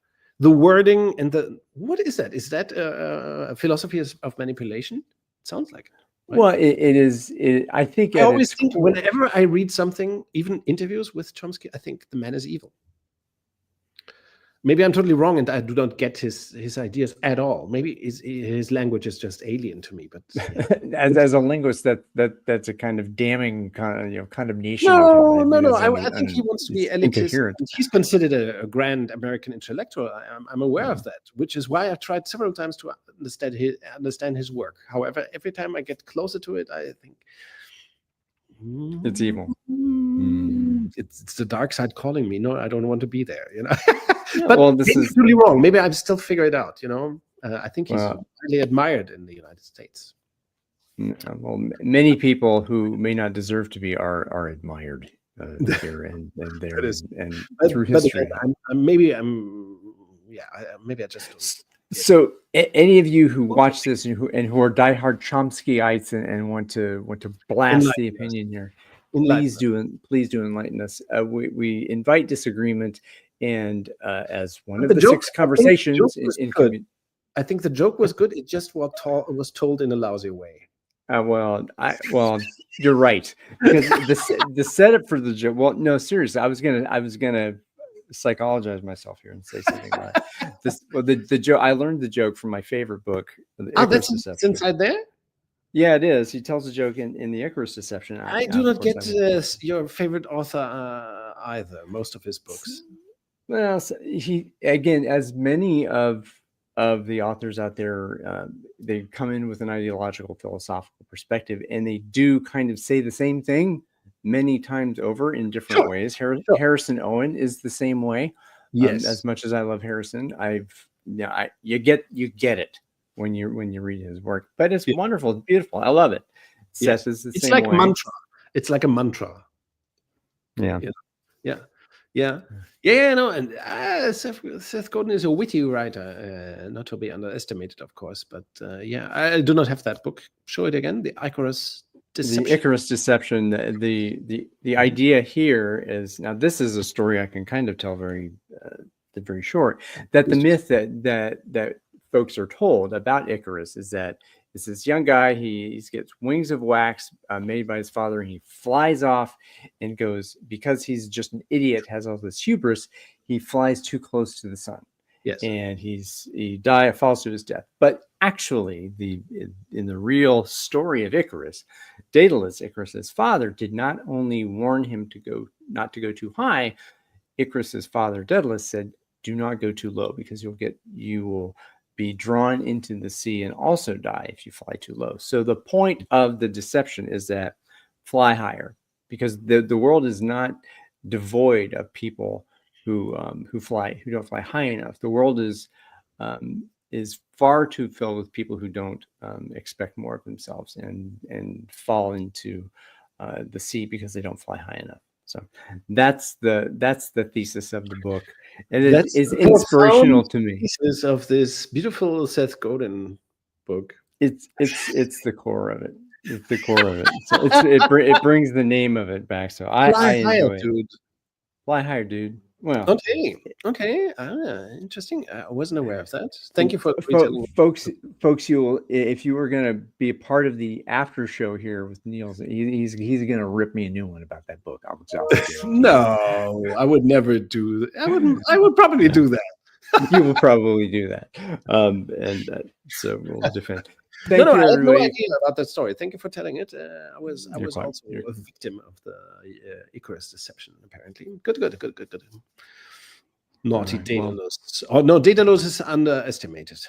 The wording and what is that? Is that a philosophy of manipulation? It sounds like it. Right? Well, it is. I think. I always think whenever I read something, even interviews with Chomsky, I think the man is evil. Maybe I'm totally wrong, and I do not get his ideas at all. Maybe his language is just alien to me. But as a linguist, that's a kind of damning condemnation. No. I think he wants to be elitist. He's considered a grand American intellectual. I'm aware of that, which is why I've tried several times to understand his work. However, every time I get closer to it, I think it's evil. It's the dark side calling me. No, I don't want to be there. But this is really wrong. Maybe I've still figured it out. I think he's highly admired in the United States. Well, many people who may not deserve to be are admired here and there and through history. Maybe I just don't. So, any of you who watch this and who are diehard Chomskyites and want to blast the opinion here, please do enlighten us. We invite disagreement, and as one of the 6 conversations I think the joke was good. It just was told in a lousy way. Well, you're right, because the setup for the joke. Well, no, seriously, I was gonna psychologize myself here and say something about this. Well, the joke. I learned the joke from my favorite book. That's inside there. Yeah, it is. He tells a joke in the Icarus Deception. I do not get your favorite author either. Most of his books. Well, he again, as many of the authors out there, they come in with an ideological, philosophical perspective, and they do kind of say the same thing many times over in different ways. Harrison Owen is the same way. Yes. As much as I love Harrison, you get it when you read his work. But it's wonderful, it's beautiful. I love it. Seth is the same way. It's like mantra. It's like a mantra. Yeah. No, and Seth Godin is a witty writer, not to be underestimated, of course. But I do not have that book. Show it again. The Icarus Deception. The Icarus Deception. The idea here is, now this is a story I can kind of tell very short. That the myth that folks are told about Icarus is that it's this young guy. He gets wings of wax made by his father, and he flies off and goes, because he's just an idiot, has all this hubris. He flies too close to the sun. Yes, and he falls to his death. But actually, in the real story of Icarus, Daedalus, Icarus's father, did not only warn him not to go too high. Icarus's father, Daedalus, said, "Do not go too low, because you will be drawn into the sea and also die if you fly too low." So the point of the deception is that fly higher, because the world is not devoid of people who don't fly high enough. The world is far too filled with people who don't expect more of themselves and fall into the sea because they don't fly high enough. So that's the thesis of the book, and it is inspirational to me. Thesis of this beautiful Seth Godin book. It's the core of it. It's the core of it. So it brings the name of it back. So I enjoy it. Dude. Fly higher, dude. Well, okay. Interesting. I wasn't aware of that. Thank you for folks. If you were going to be a part of the after show here with Niels, he's going to rip me a new one about that book. No, I would never do that. I would probably do that. You will probably do that, and so we'll defend. No, Thank no, you, I had no everybody. idea about that story. Thank you for telling it. I was You're also a quite. victim of the Icarus deception. Apparently, good. Naughty Right, well, Daedalus. Oh no, Daedalus is underestimated.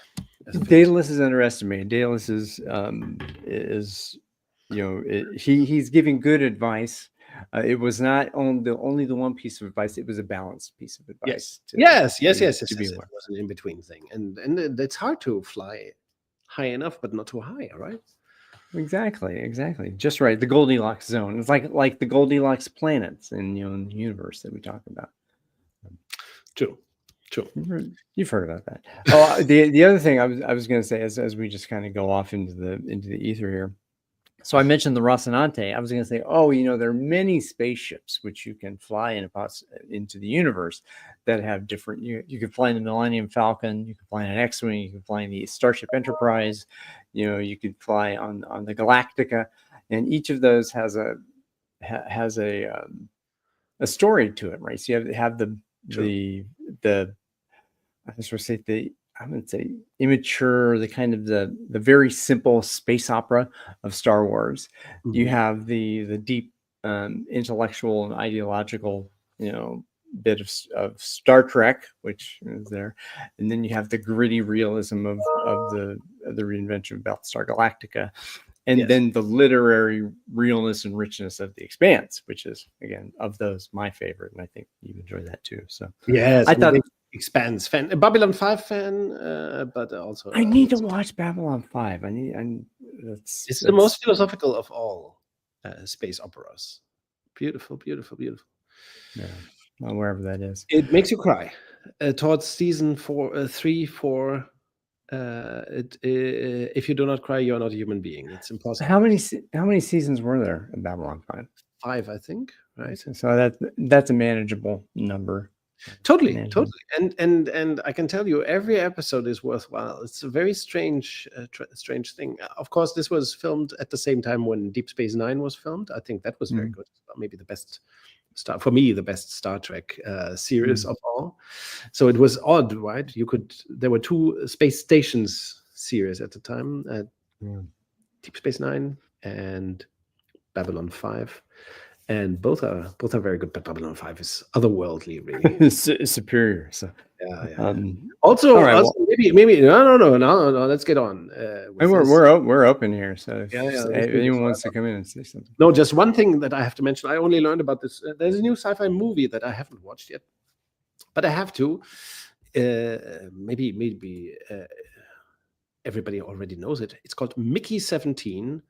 Daedalus is underestimated. Daedalus is he's giving good advice. It was not only the one piece of advice. It was a balanced piece of advice. Yes. To be It aware. was an in-between thing, and it's hard to fly high enough, but not too high, right? Exactly. Just right. The Goldilocks zone. It's like the Goldilocks planets in the universe that we talk about. True. You've heard about that. Oh, the other thing I was going to say as we just kind of go off into the ether here. So I mentioned the Rocinante. I was going to say, there are many spaceships which you can fly into the universe that have different. You can fly in the Millennium Falcon. You can fly in an X-wing. You can fly in the Starship Enterprise. You could fly on the Galactica, and each of those has a story to it, right? So you have the I would say immature, the kind of the very simple space opera of Star Wars. Mm-hmm. You have the deep intellectual and ideological, bit of Star Trek, which is there, and then you have the gritty realism of the reinvention of Battlestar Galactica, and then the literary realness and richness of The Expanse, which is, again, of those, my favorite, and I think you enjoy that too. So yes, I thought. Expanse fan, a Babylon 5 fan, but also I need to watch Babylon 5. It's the most philosophical of all space operas. Beautiful. Yeah, well, wherever that is. It makes you cry. Towards season 3, 4. If you do not cry, you're not a human being. It's impossible. How many seasons were there in Babylon 5? 5, I think. Right. So that's a manageable number. Totally. And I can tell you, every episode is worthwhile. It's a very strange thing. Of course, this was filmed at the same time when Deep Space Nine was filmed. I think that was very good. Maybe the best the best Star Trek series of all. So it was odd, right? There were 2 space stations series at the time, Deep Space Nine and Babylon 5. And both are very good, but Babylon 5 is otherworldly, really superior. So yeah. Also, maybe no. Let's get on. We're open here, so if anyone wants to come in and say something. No, just one thing that I have to mention. I only learned about this. There's a new sci-fi movie that I haven't watched yet, but I have to. Maybe everybody already knows it. It's called Mickey 17.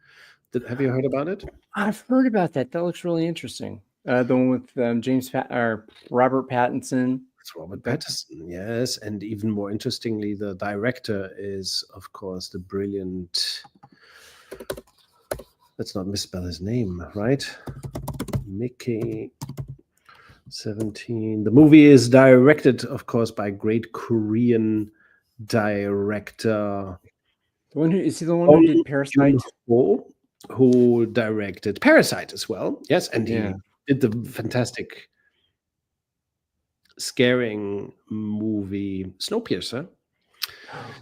Have you heard about it? I've heard about that. That looks really interesting. The one with Robert Pattinson. It's Robert Pattinson, yes. And even more interestingly, the director is, of course, the brilliant. Let's not misspell his name, right? Mickey 17. The movie is directed, of course, by great Korean director. Is he the one who did Parasite? Who directed Parasite as well. Yes, and he did the fantastic scaring movie Snowpiercer.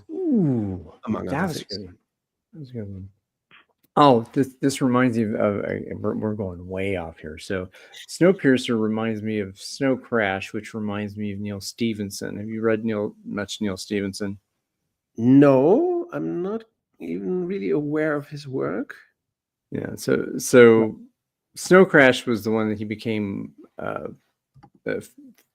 Ooh, among other things. That was a good one. Oh, this reminds me of we're going way off here. So Snowpiercer reminds me of Snow Crash, which reminds me of Neil Stephenson. Have you read much Neil Stephenson? No, I'm not even really aware of his work. Yeah, so Snow Crash was the one that he became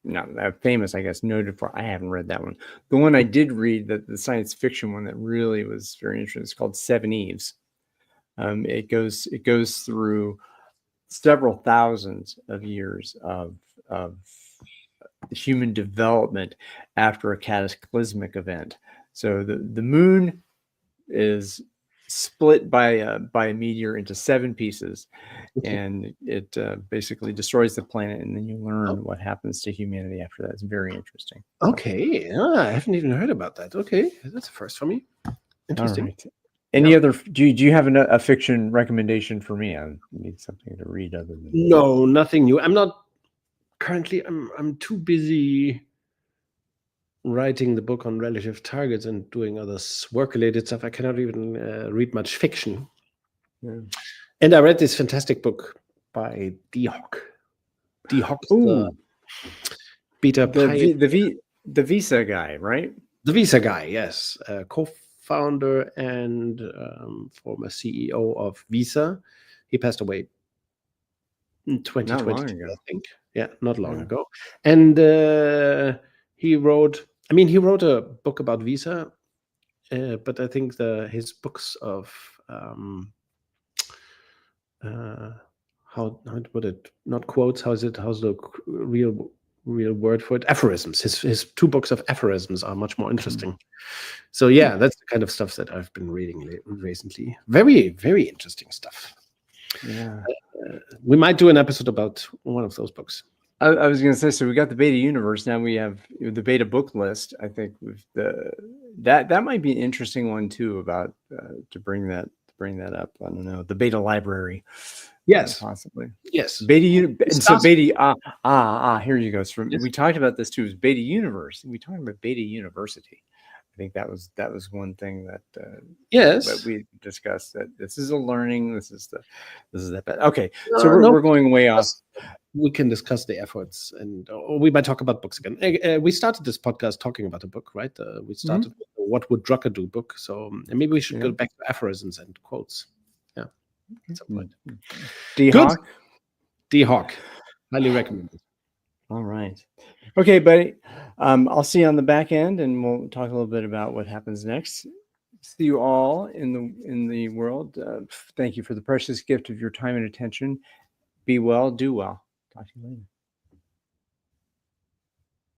not famous, I guess, noted for. I haven't read that one. The one I did read, the science fiction one that really was very interesting, is called Seven Eves. It goes through several thousands of years of human development after a cataclysmic event. So the moon is split by a meteor into 7 pieces, and it basically destroys the planet, and then you learn what happens to humanity after that. It's very interesting. Okay, I haven't even heard about that. Okay, that's a first for me. Interesting. Right. Any other? Do you have a fiction recommendation for me? I need something to read other than. No, nothing new. I'm not currently. I'm too busy writing the book on relative targets and doing other work-related stuff, I cannot even read much fiction. Yeah. And I read this fantastic book by D. Hock. D. Hock, the beta the Visa guy, right? The Visa guy, yes, co-founder and former CEO of Visa. He passed away in 2022, I think. Yeah, not long ago. And he wrote a book about Visa, but I think his books of how to put it, not quotes, how's the real word for it? Aphorisms. His 2 books of aphorisms are much more interesting. So yeah, that's the kind of stuff that I've been reading recently. Very, very interesting stuff. Yeah. We might do an episode about one of those books. I was going to say, so we got the beta universe. Now we have the beta book list. I think that might be an interesting one too, about to bring that up. I don't know, the beta library. Yes, possibly. Yes, beta. So beta. Here you go. We talked about this too. Is beta universe. We talked about beta university. I think that was one thing that that we discussed, that this is a learning. This is that. Okay, so we're going way off. We can discuss the efforts, and we might talk about books again. We started this podcast talking about a book, right? We started with the What Would Drucker Do book. So maybe we should go back to aphorisms and quotes. Yeah, at some point. D. Hock? D. Hock. Highly recommended. All right. Okay, buddy. I'll see you on the back end, and we'll talk a little bit about what happens next. See you all in the world. Thank you for the precious gift of your time and attention. Be well, do well. Talk to you later.